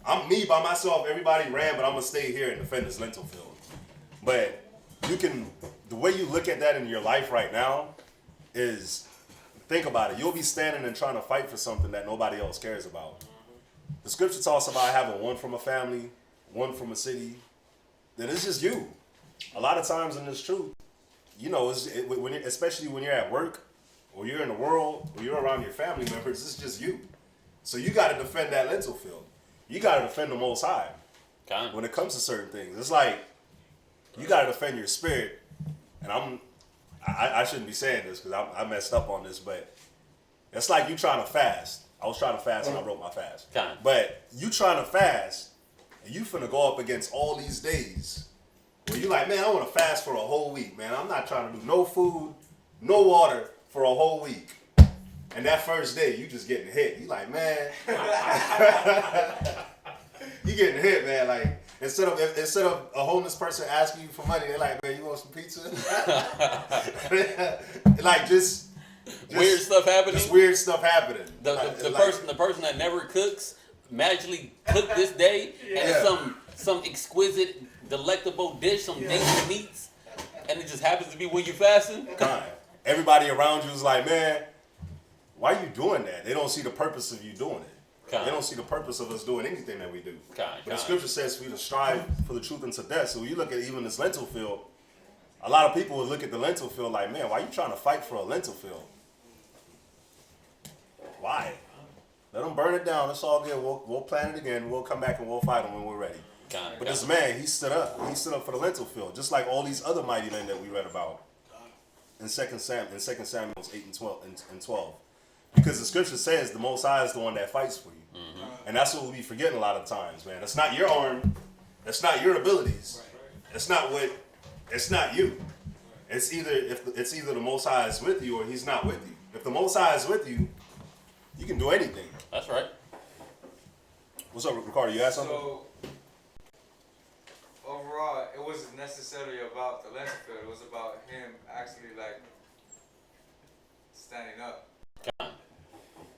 Speaker 2: I'm me by myself. Everybody ran, but I'm gonna stay here and defend this lentil field. But the way you look at that in your life right now is, think about it. You'll be standing and trying to fight for something that nobody else cares about. The scripture talks about having one from a family, one from a city. That it's just you. A lot of times in this truth, you know, especially when you're at work or you're in the world or you're around your family members, it's just you. So you got to defend that lentil field. You got to defend the Most High.
Speaker 3: Con.
Speaker 2: When it comes to certain things, it's like you got to defend your spirit. And I shouldn't be saying this because I messed up on this, but it's like you trying to fast. I was trying to fast and I broke my fast.
Speaker 3: Kind.
Speaker 2: But you trying to fast and you finna go up against all these days where you like, man, I want to fast for a whole week, man. I'm not trying to do no food, no water for a whole week. And that first day, you just getting hit. You like, man. You getting hit, man. Like, instead of a homeless person asking you for money, they're like, man, you want some pizza? Like, just
Speaker 3: weird stuff happening.
Speaker 2: Just weird stuff happening.
Speaker 3: The person that never cooks magically cooked this day, and some exquisite, delectable dish, some dainty meats, and it just happens to be when you're fasting.
Speaker 2: God. Everybody around you is like, man, why are you doing that? They don't see the purpose of you doing it. They don't see the purpose of us doing anything that we do. But the scripture says we to strive for the truth unto death. So when you look at even this lentil field, a lot of people would look at the lentil field like, man, why are you trying to fight for a lentil field? Why? Let them burn it down. It's all good. We'll plan it again. We'll come back and we'll fight them when we're ready. But this man, he stood up. He stood up for the lentil field, just like all these other mighty men that we read about in 2 Samuel 8 and 12. Because the scripture says the Most High is the one that fights for you. And that's what we be forgetting a lot of times, man. It's not your arm. It's not your abilities. It's not you. It's either the Most High is with you or he's not with you. If the Most High is with you, you can do anything.
Speaker 3: That's right.
Speaker 2: What's up, Ricardo? You asked something?
Speaker 5: So, overall, it wasn't necessarily about the lentil field. It was about him actually, like, standing up.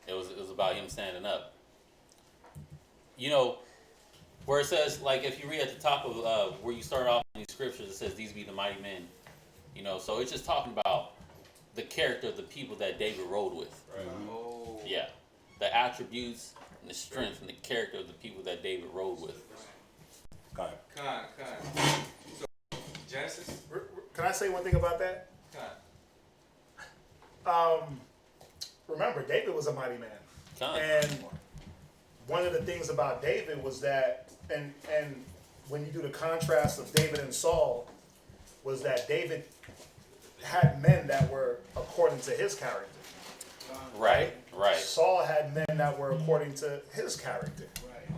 Speaker 3: It was about him standing up. You know, where it says, like, if you read at the top of where you start off in these scriptures, it says, these be the mighty men. You know, so it's just talking about the character of the people that David rode with.
Speaker 5: Right. Oh.
Speaker 3: Yeah. The attributes and the strength and the character of the people that David rode with.
Speaker 2: Con.
Speaker 5: So, Genesis?
Speaker 6: Can I say one thing about that? Remember, David was a mighty man. And one of the things about David was that, and when you do the contrast of David and Saul, was that David had men that were according to his character.
Speaker 3: Right.
Speaker 6: Saul had men that were according to his character.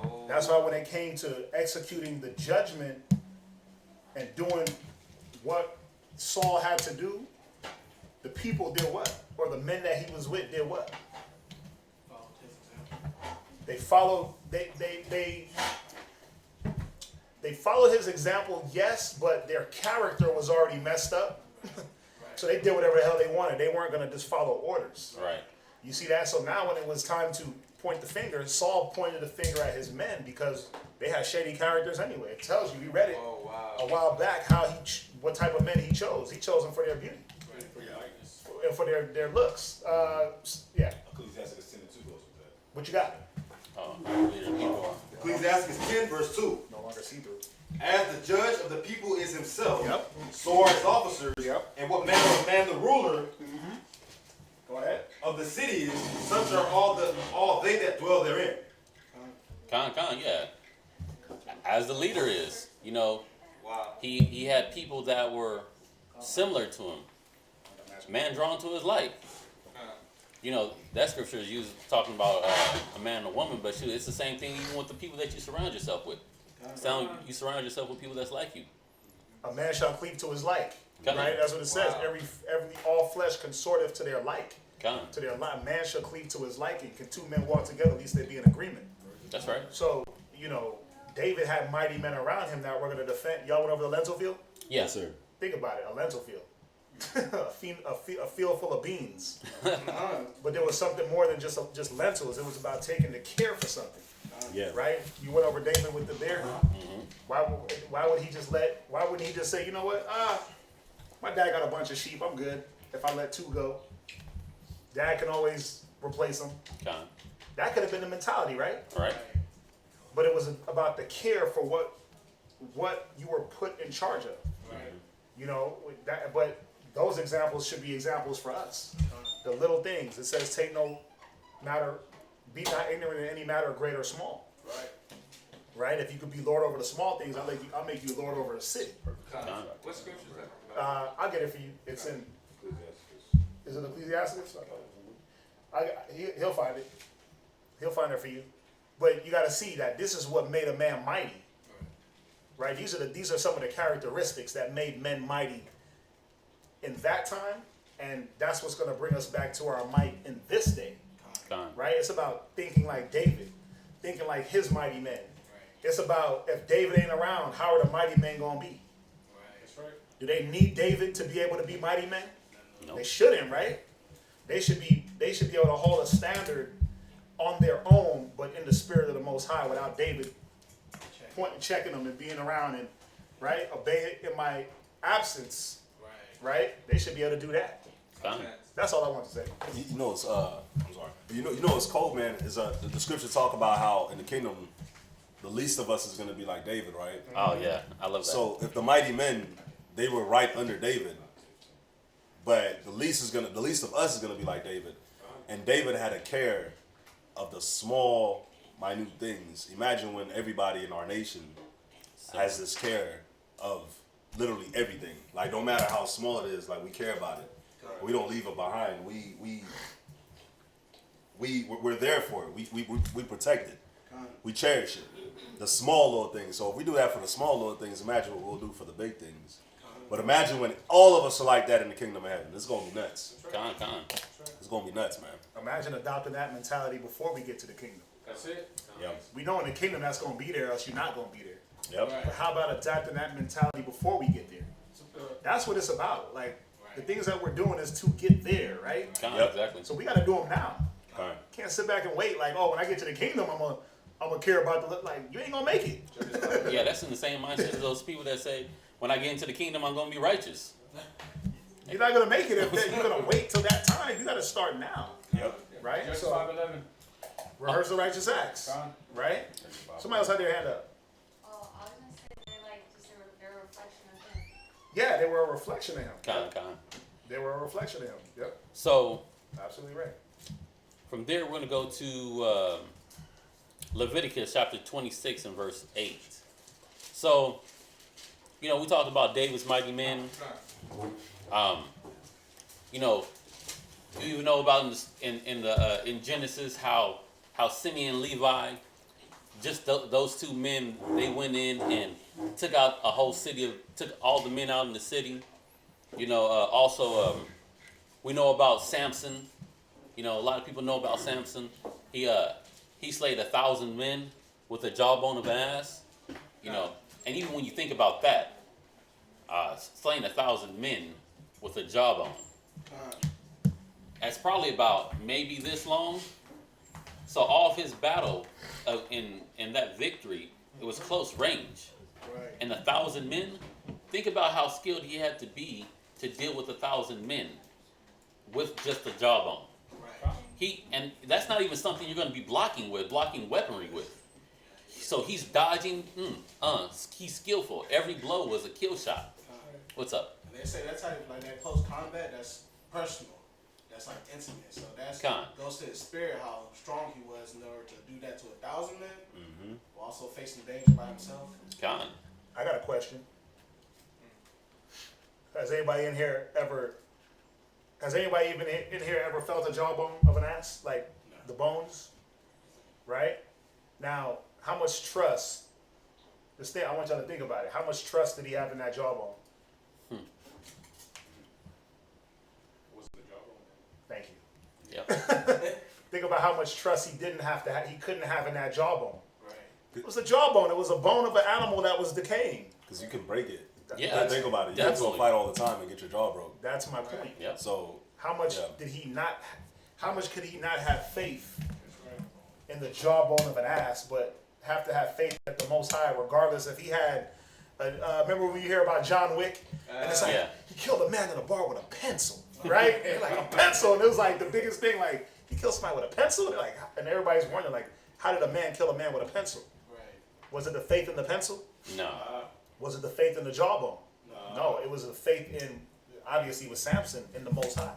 Speaker 5: Oh.
Speaker 6: That's why when it came to executing the judgment and doing what Saul had to do, the people did what? Or the men that he was with did what? They followed. They followed his example, yes, but their character was already messed up. So they did whatever the hell they wanted. They weren't going to just follow orders.
Speaker 3: Right.
Speaker 6: You see that? So now when it was time to point the finger, Saul pointed the finger at his men because they had shady characters anyway. It tells you, we read it a while back, what type of men he chose. He chose them for their beauty. And for their looks. Yeah.
Speaker 4: Ecclesiasticus 10 and 2 goes with that.
Speaker 6: What you got?
Speaker 4: Ecclesiasticus 10 verse 2.
Speaker 6: No longer see through.
Speaker 4: As the judge of the people is himself,
Speaker 6: Yep.
Speaker 4: so are his officers,
Speaker 6: Yep.
Speaker 4: and what manner of man the ruler
Speaker 6: Go ahead.
Speaker 4: of the city is, such are all they that dwell therein.
Speaker 3: Yeah. As the leader is, you know, he had people that were similar to him. Man drawn to his like. You know, that scripture is used talking about a man and a woman, but shoot, it's the same thing even with the people that you surround yourself with. You surround yourself with people that's like you.
Speaker 6: A man shall cleave to his like. Right? That's what it says. Every all flesh consorteth to their like. To their like. Man shall cleave to his liking. Can two men walk together, at least they be in agreement.
Speaker 3: That's right.
Speaker 6: So, you know, David had mighty men around him that were going to defend. Y'all went over the lentil field?
Speaker 3: Yes, sir.
Speaker 6: Think about it, a lentil field. a field full of beans. But there was something more than just lentils. It was about taking the care for something. Right? You went over David with the bear. Why wouldn't he just say, you know what? My dad got a bunch of sheep. I'm good. If I let two go, dad can always replace them. That could have been the mentality, right?
Speaker 3: Right.
Speaker 6: But it was about the care for what you were put in charge of. You know, but those examples should be examples for us. The little things. It says, take no matter, be not ignorant in any matter, great or small. Right? If you could be Lord over the small things, I'll make you Lord over a city.
Speaker 5: What scripture is that?
Speaker 6: I'll get it for you. It's in Is it Ecclesiasticus? He'll find it. He'll find it for you. But you got to see that this is what made a man mighty. Right? These are some of the characteristics that made men mighty in that time, and that's what's going to bring us back to our might in this day. Right? It's about thinking like David, thinking like his mighty men. It's about if David ain't around, how are the mighty men going to be?
Speaker 4: That's right.
Speaker 6: Do they need David to be able to be mighty men?
Speaker 3: No.
Speaker 6: They shouldn't, right? They should be able to hold a standard on their own, but in the spirit of the Most High, without David checking them and being around and right obey in my absence. Right? They should be able to do that. That's all I want to say.
Speaker 2: You know, it's I'm sorry. You know, what's cold, man. Is the scripture talk about how in the kingdom, the least of us is going to be like David, right?
Speaker 3: Oh yeah, I love that.
Speaker 2: So if the mighty men, they were right under David, but the least of us is going to be like David, and David had a care of the small, minute things. Imagine when everybody in our nation has this care of literally everything. Like no matter how small it is, like we care about it. We don't leave it behind. We're there for it. We protect it. We cherish it. The small little things. So if we do that for the small little things, imagine what we'll do for the big things. But imagine when all of us are like that in the kingdom of heaven. It's gonna be nuts. It's gonna be nuts, man.
Speaker 6: Imagine adopting that mentality before we get to the kingdom.
Speaker 4: That's it.
Speaker 2: Yep.
Speaker 6: We know in the kingdom that's going to be there, else you're not going to be there.
Speaker 2: Yep.
Speaker 6: But how about adapting that mentality before we get there? That's what it's about. Like, the things that we're doing is to get there, right?
Speaker 3: Yep. Exactly.
Speaker 6: So we got to do them now.
Speaker 2: Right.
Speaker 6: Can't sit back and wait like, oh, when I get to the kingdom, I'm gonna care about the, like, you ain't going to make it.
Speaker 3: Yeah, that's in the same mindset as those people that say, when I get into the kingdom, I'm going to be righteous.
Speaker 6: You're not going to make it if you're going to wait till that time. You got to start now.
Speaker 2: Yep.
Speaker 6: Right?
Speaker 4: Just
Speaker 6: So,
Speaker 4: 5:11.
Speaker 6: rehearse the righteous acts. Right? Somebody else had their hand up.
Speaker 7: Oh, I was gonna say they're like just they're a reflection of him.
Speaker 6: Yeah, they were a reflection of him.
Speaker 3: Con.
Speaker 6: They were a reflection of him. Yep.
Speaker 3: So
Speaker 6: Absolutely right.
Speaker 3: from there, we're going to go to Leviticus chapter 26 and verse 8. So, you know, we talked about David's mighty men. You know, you even know about in Genesis how Simeon and Levi, just those two men, they went in and took out a whole city, took all the men out in the city. You know, also we know about Samson. You know, a lot of people know about Samson. He slayed 1,000 men with a jawbone of an ass. You know, and even when you think about that, slaying 1,000 men with a jawbone, that's probably about maybe this long. So all of his battle in that victory, it was close range.
Speaker 6: Right.
Speaker 3: And 1,000 men, think about how skilled he had to be to deal with 1,000 men with just a jawbone. And that's not even something you're going to be blocking weaponry with. So he's dodging. He's skillful. Every blow was a kill shot. What's up?
Speaker 8: They say that type, like that close combat, that's personal. That's like intimate. So that's goes to his spirit, how strong he was in order to do that to 1,000 men, while also facing danger by himself.
Speaker 6: I got a question. Has anybody even in here ever felt a jawbone of an ass? Like the bones? Right? Now, how much trust, I want y'all to think about it. How much trust did he have in that jawbone? Thank you.
Speaker 3: Yep.
Speaker 6: Think about how much trust he couldn't have in that jawbone.
Speaker 8: Right.
Speaker 6: It was a jawbone. It was a bone of an animal that was decaying.
Speaker 2: Because you can break it.
Speaker 3: Yeah.
Speaker 2: Think about it. You have to go
Speaker 3: Definitely.
Speaker 2: fight all the time and get your jaw broke.
Speaker 6: That's my point.
Speaker 3: Yep.
Speaker 2: So
Speaker 6: How much could he not have faith in the jawbone of an ass, but have to have faith at the Most High, regardless if he had. Remember when you hear about John Wick, and it's like he killed a man in a bar with a pencil, right? And like a pencil, and it was like the biggest thing. Like he killed somebody with a pencil, and everybody's wondering like, how did a man kill a man with a pencil?
Speaker 8: Right.
Speaker 6: Was it the faith in the pencil?
Speaker 3: No.
Speaker 6: Was it the faith in the jawbone? No, it was the faith in, obviously with Samson, in the Most High.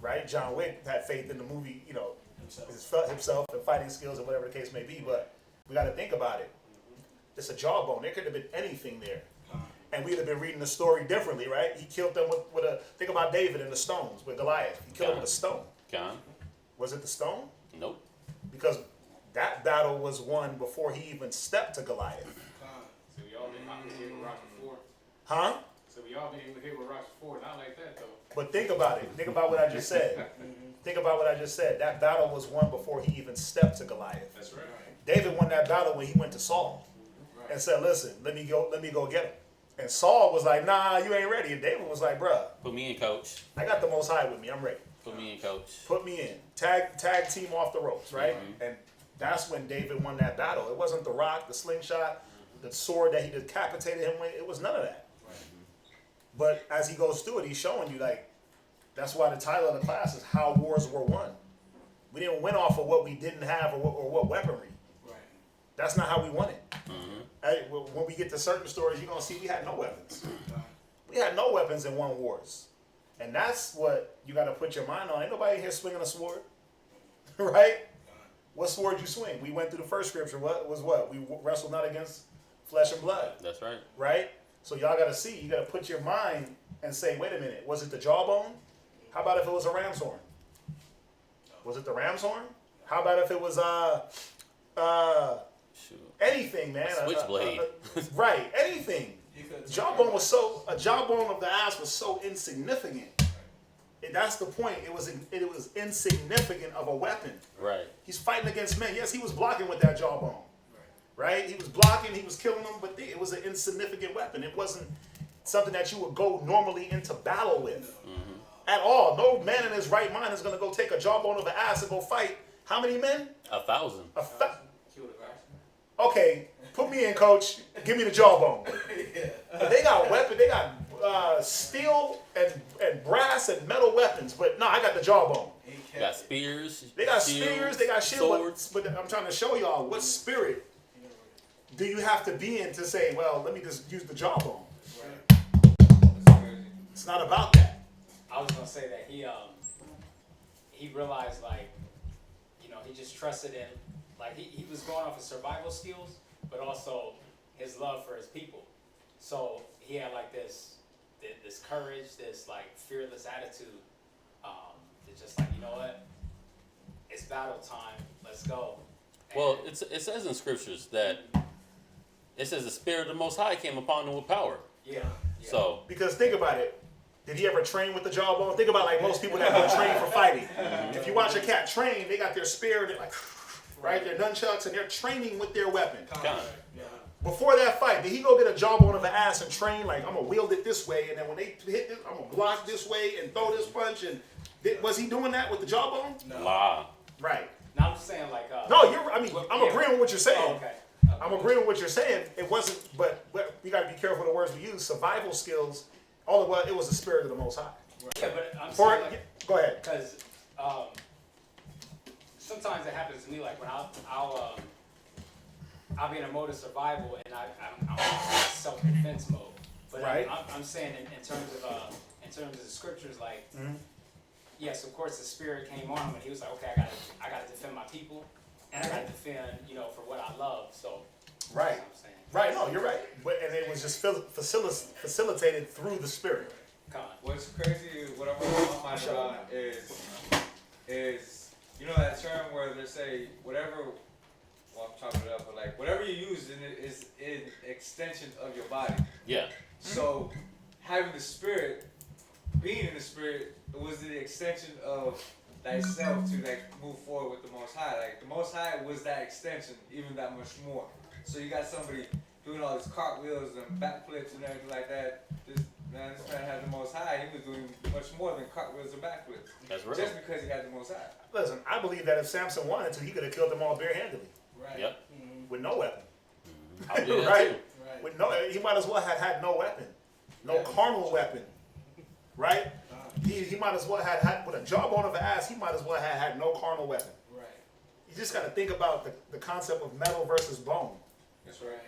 Speaker 6: Right? John Wick had faith in the movie, you know, himself and fighting skills or whatever the case may be, but we got to think about it. It's a jawbone. There could have been anything there. and we'd have been reading the story differently, right? He killed them with a. Think about David and the stones with Goliath. He killed him with a stone. Was it the stone?
Speaker 3: Nope.
Speaker 6: Because that battle was won before he even stepped to Goliath.
Speaker 9: So we all been hit with rocks before.
Speaker 6: Huh?
Speaker 9: So we all been hit with rocks before. Not like that though.
Speaker 6: But think about it. Think about what I just said. Think about what I just said. That battle was won before he even stepped to Goliath.
Speaker 9: That's right.
Speaker 6: David won that battle when he went to Saul and said, "Listen, let me go get him." And Saul was like, "Nah, you ain't ready." And David was like, "Bruh,
Speaker 3: Put me in, coach.
Speaker 6: I got the Most High with me. I'm ready.
Speaker 3: Put me in, coach.
Speaker 6: Put me in. Tag team off the ropes, right?" And that's when David won that battle. It wasn't the rock, the slingshot, the sword that he decapitated him with. It was none of that. But as he goes through it, he's showing you, like, that's why the title of the class is How Wars Were Won. We didn't win off of what we didn't have or what weaponry.
Speaker 8: Right.
Speaker 6: That's not how we won it. When we get to certain stories, you're going to see we had no weapons. We had no weapons and won wars. And that's what you got to put your mind on. Ain't nobody here swinging a sword. Right? What sword you swing? We went through the first scripture. What? We wrestled not against flesh and blood.
Speaker 3: That's right.
Speaker 6: Right? So y'all got to see. You got to put your mind and say, wait a minute. Was it the jawbone? How about if it was a ram's horn? Was it the ram's horn? How about if it was anything, man?
Speaker 3: Switchblade.
Speaker 6: Right, anything. Jawbone was a jawbone of the ass was so insignificant. And that's the point. It was insignificant of a weapon.
Speaker 3: Right.
Speaker 6: He's fighting against men. Yes, he was blocking with that jawbone. Right? He was blocking. He was killing them, but it was an insignificant weapon. It wasn't something that you would go normally into battle with. At all. No man in his right mind is going to go take a jawbone of an ass and go fight. How many men?
Speaker 3: 1,000.
Speaker 6: Okay, put me in, coach. Give me the jawbone. They got weapons. They got steel and brass and metal weapons. But no, I got the jawbone.
Speaker 3: They got spears.
Speaker 6: They got spears. They got
Speaker 3: shields.
Speaker 6: But I'm trying to show y'all what spirit do you have to be in to say, well, let me just use the jawbone. It's not about that.
Speaker 10: I was gonna say that he realized, like, you know, he just trusted in, like, he was going off his survival skills, but also his love for his people. So he had like this courage, this like fearless attitude. It's just like, you know what, it's battle time. Let's go.
Speaker 3: Well, it says in scriptures that it says the Spirit of the Most High came upon him with power.
Speaker 10: Yeah.
Speaker 3: So
Speaker 6: because think about it. Did he ever train with the jawbone? Think about like most people that go train for fighting. If you watch a cat train, they got their spear, they're like, right, their nunchucks, and they're training with their weapon. Before that fight, did he go get a jawbone of an ass and train like, I'm gonna wield it this way, and then when they hit this, I'm gonna block this way and throw this punch? And was he doing that with the jawbone?
Speaker 10: No.
Speaker 3: Wow.
Speaker 6: Right.
Speaker 10: Now I'm just saying, like,
Speaker 6: no, I'm agreeing with what you're saying.
Speaker 10: Oh, okay.
Speaker 6: I'm agreeing with what you're saying. It wasn't, but we got to be careful with the words we use. Survival skills. All it was the Spirit of the Most High.
Speaker 10: Yeah, but I'm saying, like,
Speaker 6: go ahead.
Speaker 10: Because sometimes it happens to me, like when I'll be in a mode of survival and I'm in self-defense mode. But
Speaker 6: right.
Speaker 10: I'm saying in terms of the scriptures, like, yes, of course the Spirit came on him and he was like, okay, I gotta defend my people and I gotta defend, you know, for what I love. So
Speaker 6: right.
Speaker 10: That's what I'm saying.
Speaker 6: Right, no, you're right. And it was just facilitated through the Spirit.
Speaker 5: What's crazy, what I want to mind about is, you know that term where they say whatever, well, I'm chopping it up, but like whatever you use is an extension of your body.
Speaker 3: Yeah.
Speaker 5: So having the Spirit, being in the Spirit, was the extension of thyself to like move forward with the Most High. Like the Most High was that extension, even that much more. So you got somebody doing all these cartwheels and backflips and everything like that. This man had the Most High. He was doing much more than cartwheels and backflips.
Speaker 3: That's right.
Speaker 5: Just because he had the Most High.
Speaker 6: Listen, I believe that if Samson wanted to, he could have killed them all barehandedly.
Speaker 8: Right.
Speaker 3: Yep.
Speaker 6: With no weapon.
Speaker 3: I believe that
Speaker 6: right?
Speaker 3: too.
Speaker 8: Right.
Speaker 6: With no, he might as well have had no weapon. No carnal weapon. Right? He might as well have had, with a jawbone of an ass, he might as well have had no carnal weapon.
Speaker 8: Right.
Speaker 6: You just got to think about the concept of metal versus bone.
Speaker 5: That's right.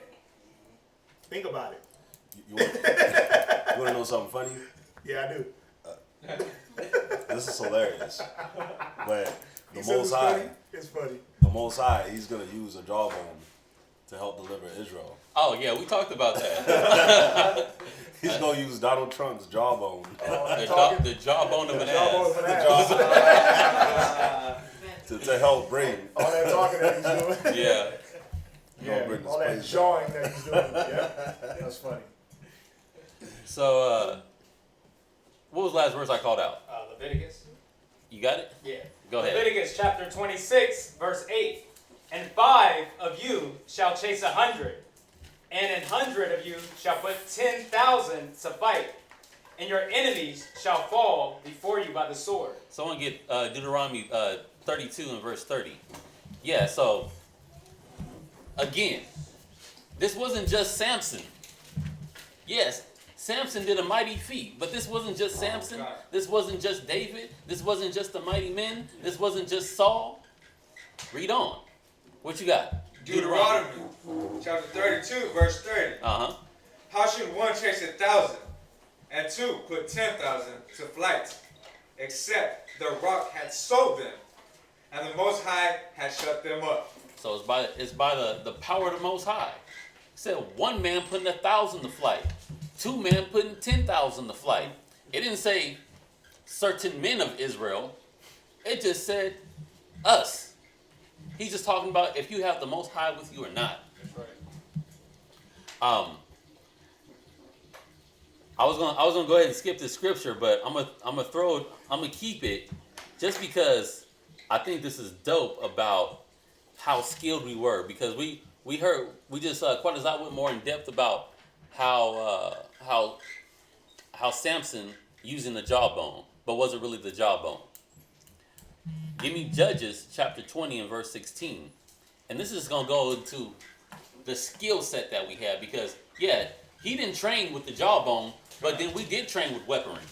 Speaker 6: Think about it.
Speaker 2: You want to know something funny?
Speaker 6: Yeah, I do.
Speaker 2: This is hilarious. But the
Speaker 6: He said
Speaker 2: Most High,
Speaker 6: funny. It's funny.
Speaker 2: the Most High, he's gonna use a jawbone to help deliver Israel.
Speaker 3: Oh yeah, we talked about that.
Speaker 2: He's gonna use Donald Trump's jawbone.
Speaker 3: The jawbone of an ass.
Speaker 2: to help bring
Speaker 6: all that talking that he's doing.
Speaker 3: Yeah.
Speaker 6: Yeah, all that jawing that he's doing. Yeah, that's funny.
Speaker 3: So, what was the last verse I called out?
Speaker 10: Leviticus.
Speaker 3: You got it?
Speaker 10: Yeah.
Speaker 3: Go ahead.
Speaker 10: Leviticus chapter 26, verse 8. And 5 of you shall chase 100, and 100 of you shall put 10,000 to fight, and your enemies shall fall before you by the sword.
Speaker 3: Someone get Deuteronomy 32 and verse 30. Yeah, so, again, this wasn't just Samson. Yes, Samson did a mighty feat, but this wasn't just Samson. This wasn't just David. This wasn't just the mighty men. This wasn't just Saul. Read on. What you got?
Speaker 5: Deuteronomy chapter 32, verse 30.
Speaker 3: Uh-huh.
Speaker 5: How should one chase 1,000, and 2 put 10,000 to flight, except the rock had sold them, and the Most High had shut them up?
Speaker 3: So it's by the power of the Most High. It said one man putting 1,000 to flight. 2 men putting 10,000 to flight. It didn't say certain men of Israel. It just said us. He's just talking about if you have the Most High with you or not.
Speaker 9: That's right.
Speaker 3: I was gonna go ahead and skip this scripture, but I'm gonna keep it just because I think this is dope about how skilled we were, because we just quite as I went more in depth about how Samson using the jawbone, but was it really the jawbone? Give me Judges chapter 20 and verse 16. And this is going to go into the skill set that we have, because, yeah, he didn't train with the jawbone, but then we did train with weaponry.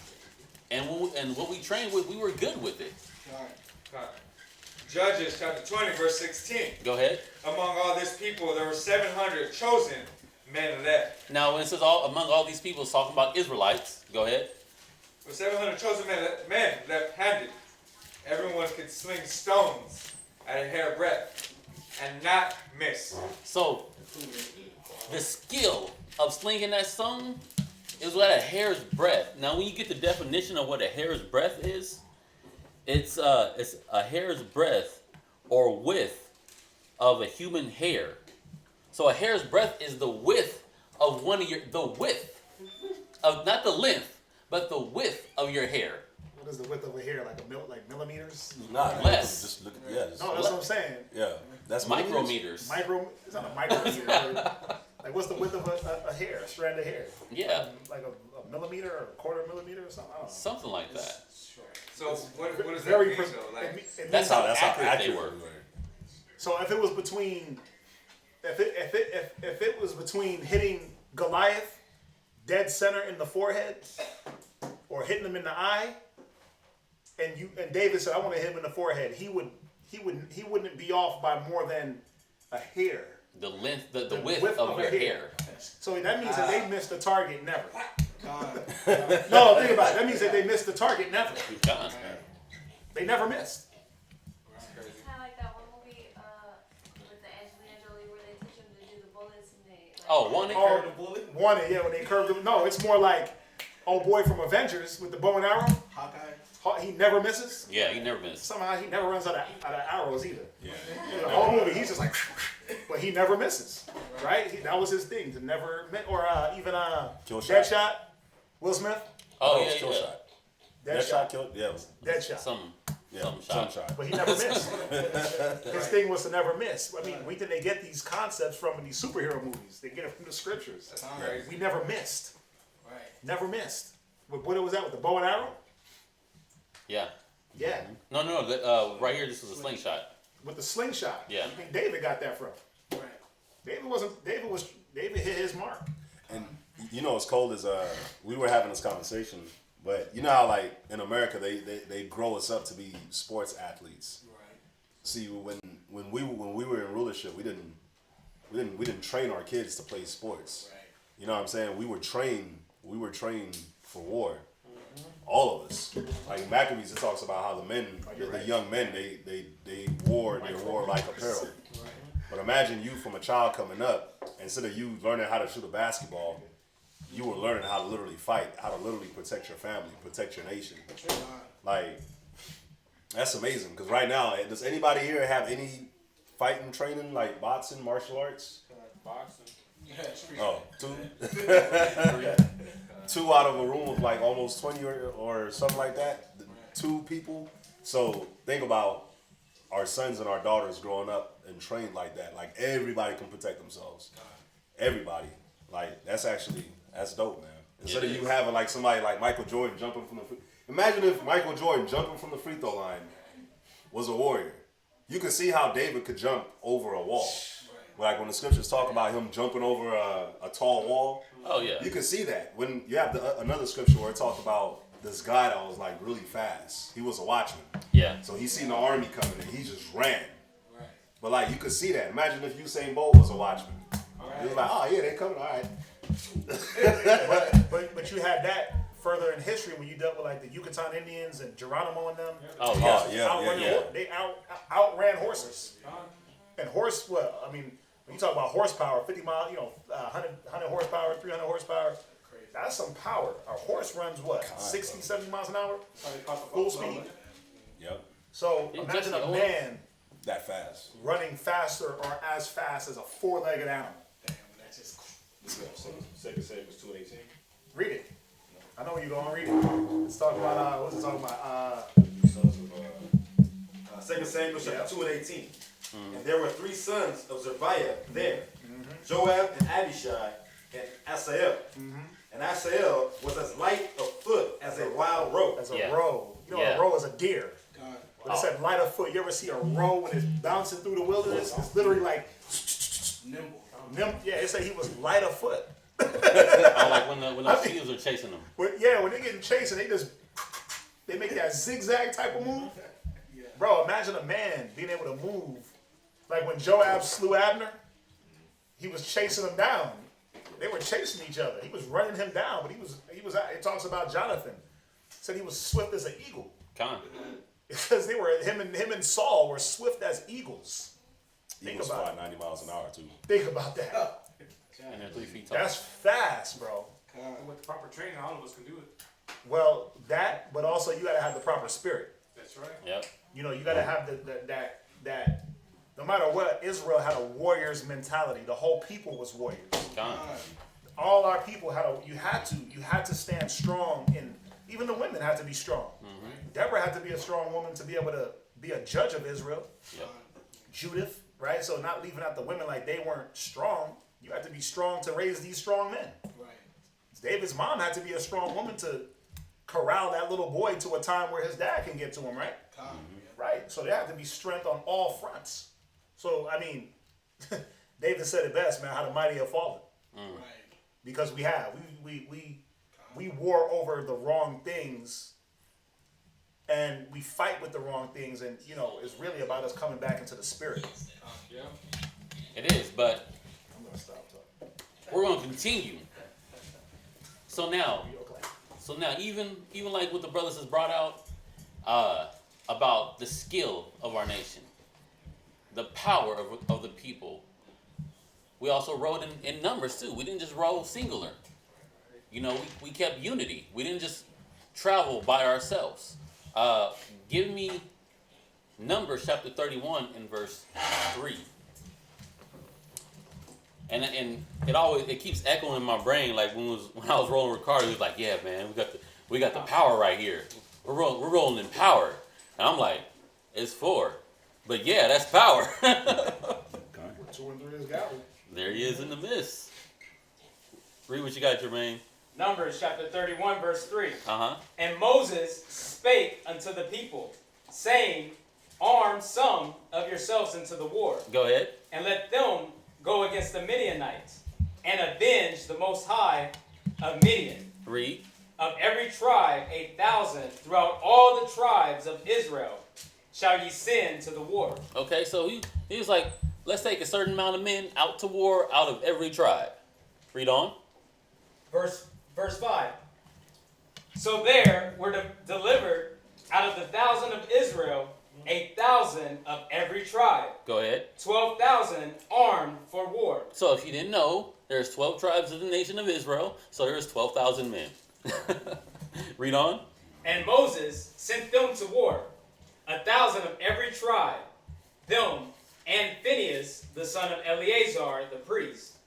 Speaker 3: And what we trained with, we were good with it.
Speaker 5: Judges chapter 20, verse 16.
Speaker 3: Go ahead.
Speaker 5: Among all this people, there were 700 chosen men left.
Speaker 3: Now, when it says among all these people, it's talking about Israelites. Go ahead.
Speaker 5: With 700 chosen men left-handed, everyone could sling stones at a hair breadth and not miss.
Speaker 3: So, the skill of slinging that stone is at a hair's breadth. Now, when you get the definition of what a hair's breadth is, it's a hair's breadth or width of a human hair. So a hair's breadth is the width of the width of, not the length, but the width of your hair.
Speaker 6: What is the width of a hair? Like millimeters?
Speaker 2: Not
Speaker 3: less.
Speaker 2: Just look at, yeah.
Speaker 6: No, that's what I'm saying.
Speaker 2: Yeah, that's
Speaker 3: Micrometers.
Speaker 6: It's not a micrometer. Like, what's the width of a hair, a strand of hair?
Speaker 3: Yeah.
Speaker 6: Like a millimeter or a quarter millimeter or something? I don't know.
Speaker 3: Something like that.
Speaker 5: So what does that
Speaker 6: Very
Speaker 5: mean, though? Like,
Speaker 3: That's how accurate they were.
Speaker 6: So if it was between, if it was between hitting Goliath dead center in the forehead, or hitting him in the eye, and David said, "I want to hit him in the forehead," he wouldn't be off by more than a hair.
Speaker 3: The length, the width of your hair.
Speaker 6: So that means that they missed the target never. No, think about it. That means that they missed the target never. They never missed.
Speaker 7: It's kind of like that one movie with the Angelina Jolie where they teach them to do the bullets and they. Like,
Speaker 6: Wanted, yeah, when they curved him. No, it's more like old boy from Avengers with the bow and arrow.
Speaker 8: Hawkeye.
Speaker 6: He never misses.
Speaker 3: Yeah, he never missed.
Speaker 6: Somehow he never runs out of arrows either.
Speaker 2: Yeah.
Speaker 6: The whole movie, he's just like, but he never misses, right? That was his thing, to never miss. Or even Deadshot, Will Smith.
Speaker 3: Oh yeah,
Speaker 2: kill
Speaker 3: yeah.
Speaker 2: shot.
Speaker 6: Deadshot
Speaker 2: killed. Yeah.
Speaker 6: Deadshot.
Speaker 3: Some
Speaker 2: shot.
Speaker 6: But he never missed. His thing was to never miss. I mean, we think they get these concepts from these superhero movies. They get it from the scriptures.
Speaker 5: That's crazy.
Speaker 6: We never missed.
Speaker 8: Right.
Speaker 6: Never missed. What was that, with the bow and arrow?
Speaker 3: Yeah.
Speaker 6: Yeah.
Speaker 3: No. Right here, this was a slingshot.
Speaker 6: With the slingshot.
Speaker 3: Yeah.
Speaker 6: I think David got that from.
Speaker 8: Right.
Speaker 6: David hit his mark.
Speaker 2: And you know what's cold is we were having this conversation, but you know how like in America they grow us up to be sports athletes.
Speaker 8: Right.
Speaker 2: See, when we were in rulership, we didn't train our kids to play sports.
Speaker 8: Right.
Speaker 2: You know what I'm saying? We were trained for war. All of us. Like Maccabees, it talks about how the men, the young men, they wore their warlike apparel.
Speaker 8: Right.
Speaker 2: But imagine you from a child coming up, instead of you learning how to shoot a basketball, you were learning how to literally fight, how to literally protect your family, protect your nation. Like, that's amazing. Because right now, does anybody here have any fighting training, like boxing, martial arts?
Speaker 9: Boxing.
Speaker 2: Oh, 2? 2 out of a room of like almost 20 or something like that. 2 people. So think about our sons and our daughters growing up and trained like that. Like everybody can protect themselves. Everybody. Like that's dope, man. Instead of you having like somebody like Michael Jordan jumping from the imagine if Michael Jordan jumping from the free throw line was a warrior. You could see how David could jump over a wall. Like when the scriptures talk about him jumping over a tall wall.
Speaker 3: Oh yeah.
Speaker 2: You can see that. When you have another scripture where it talks about this guy that was like really fast. He was a watchman.
Speaker 3: Yeah.
Speaker 2: So he seen the army coming and he just ran. Right. But like you could see that. Imagine if Usain Bolt was a watchman. He was like, oh yeah, they coming, all right.
Speaker 6: but you had that further in history when you dealt with like the Yucatan Indians and Geronimo and them.
Speaker 3: Oh
Speaker 6: yeah. They outran horses. And when you talk about horsepower, 50 mile, 100 horsepower, 300 horsepower, that's some power. A horse runs what, 60, 70 miles an hour? Full speed?
Speaker 2: Yep.
Speaker 6: So imagine a man
Speaker 2: that fast
Speaker 6: running faster or as fast as a 4-legged animal.
Speaker 4: Damn, that's just Second Samuel 2:18.
Speaker 6: Read it. I know where you're going to read it. Let's talk about, what's it talking about?
Speaker 4: Sons of 2 Samuel chapter 2:18. And there were 3 sons of Zeruiah there, Joab and Abishai and Asahel. And Asahel was as light of foot as a wild roe.
Speaker 6: As a roe. You know, a roe is a deer. But it said light of foot. You ever see a roe when it's bouncing through the wilderness? It's literally like nimble. Yeah, it said he was light of foot.
Speaker 3: Like when the seals are chasing them.
Speaker 6: When they getting chased and they make that zigzag type of move. Bro, imagine a man being able to move. Like when Joab slew Abner, he was chasing him down. They were chasing each other. He was running him down, but he was. It talks about Jonathan. Said he was swift as an eagle. Because they were him and Saul were swift as eagles.
Speaker 2: Eagles fly 90 miles an hour too.
Speaker 6: Think about that.
Speaker 3: And they're 3 feet tall.
Speaker 6: That's fast, bro.
Speaker 9: With the proper training, all of us can do it.
Speaker 6: Well, that, but also you got to have the proper spirit.
Speaker 9: That's right.
Speaker 3: Yep.
Speaker 6: You know, you got to have that. No matter what, Israel had a warrior's mentality. The whole people was warriors. All our people you had to stand strong, and even the women had to be strong. Deborah had to be a strong woman to be able to be a judge of Israel.
Speaker 3: Yep.
Speaker 6: Judith, right? So not leaving out the women like they weren't strong. You had to be strong to raise these strong men. Right. David's mom had to be a strong woman to corral that little boy to a time where his dad can get to him, right? Right. So there had to be strength on all fronts. So, I mean, David said it best, man, how the mighty have fallen. Right. Because we war over the wrong things, and we fight with the wrong things, and, it's really about us coming back into the spirit.
Speaker 9: Yeah.
Speaker 3: It is, but
Speaker 6: I'm going to stop talking.
Speaker 3: We're going to continue. So now, even like what the brothers has brought out about the skill of our nation, the power of the people. We also rode in numbers too. We didn't just roll singular. We kept unity. We didn't just travel by ourselves. Give me Numbers chapter 31 and verse 3. And it keeps echoing in my brain, like when I was rolling Ricardo, he was like, yeah, man, we got the power right here. We're rolling in power. And I'm like, it's 4. But yeah, that's power.
Speaker 6: 2 and 3 is gathered.
Speaker 3: There he is in the midst. Read what you got, Jermaine.
Speaker 10: Numbers chapter 31, verse 3.
Speaker 3: Uh-huh.
Speaker 10: And Moses spake unto the people, saying, arm some of yourselves into the war.
Speaker 3: Go ahead.
Speaker 10: And let them go against the Midianites, and avenge the Most High of Midian.
Speaker 3: Read.
Speaker 10: Of every tribe 1,000 throughout all the tribes of Israel shall ye send to the war.
Speaker 3: Okay, so he was like, let's take a certain amount of men out to war out of every tribe. Read on.
Speaker 10: Verse 5. So there were delivered out of the 1,000 of Israel 8,000 of every tribe.
Speaker 3: Go ahead.
Speaker 10: 12,000 armed for war.
Speaker 3: So if you didn't know, there's 12 tribes of the nation of Israel, so there's 12,000 men. Read on.
Speaker 10: And Moses sent them to war, 1,000 of every tribe, them and Phinehas, the son of Eleazar, the priest,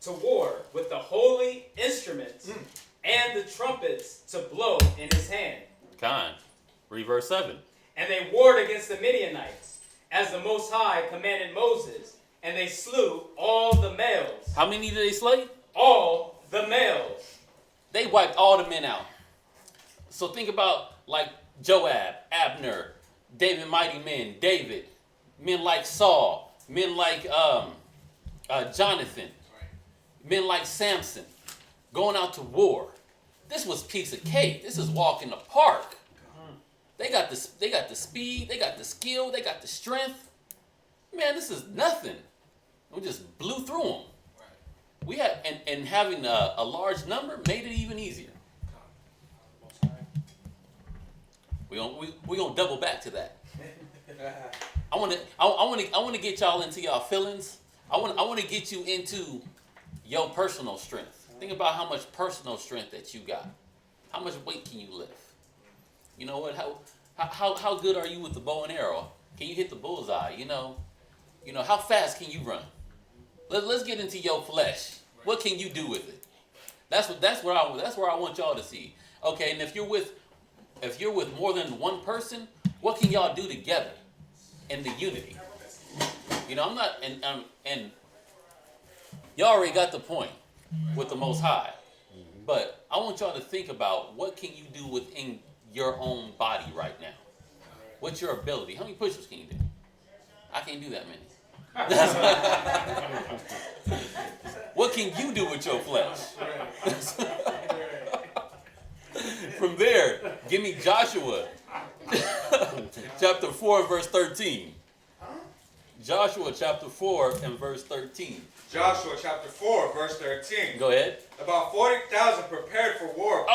Speaker 10: to war with the holy instruments and the trumpets to blow in his hand.
Speaker 3: Kind. Read verse 7.
Speaker 10: And they warred against the Midianites, as the Most High commanded Moses, and they slew all the males.
Speaker 3: How many did they slay?
Speaker 10: All the males.
Speaker 3: They wiped all the men out. So think about like Joab, Abner, David, mighty men, David, men like Saul, men like Jonathan, men like Samson, going out to war. This was piece of cake. This is walk in the park. They got the speed, they got the skill, they got the strength. Man, this is nothing. We just blew through them. We had and having a large number made it even easier. We gonna double back to that. I want to get y'all into y'all feelings. I want to get you into your personal strength. Think about how much personal strength that you got. How much weight can you lift? You know what? How good are you with the bow and arrow? Can you hit the bullseye? You know how fast can you run? Let's get into your flesh. What can you do with it? That's where I want y'all to see. Okay, and if you're with more than one person, what can y'all do together in the unity? I'm not and y'all already got the point with the Most High. But I want y'all to think about what can you do within your own body right now. What's your ability? How many push-ups can you do? I can't do that many. What can you do with your flesh? From there, give me Joshua chapter 4 verse 13. Joshua chapter 4 and verse 13.
Speaker 5: Joshua chapter 4 verse 13.
Speaker 3: Go ahead.
Speaker 5: About 40,000 prepared for war.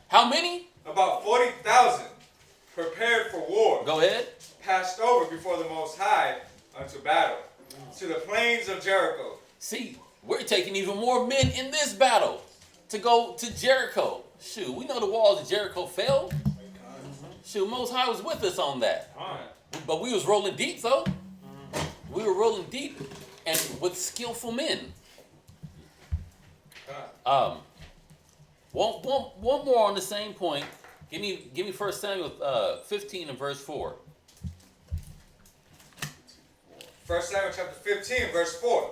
Speaker 3: How many?
Speaker 5: About 40,000 prepared for war.
Speaker 3: Go ahead.
Speaker 5: Passed over before the Most High unto battle, to the plains of Jericho.
Speaker 3: See, we're taking even more men in this battle to go to Jericho. Shoot, we know the walls of Jericho fell. Shoot, Most High was with us on that. But we was rolling deep, though. We were rolling deep and with skillful men. One more on the same point. Give me 1 Samuel 15 and verse 4.
Speaker 5: 1 Samuel chapter 15 verse 4.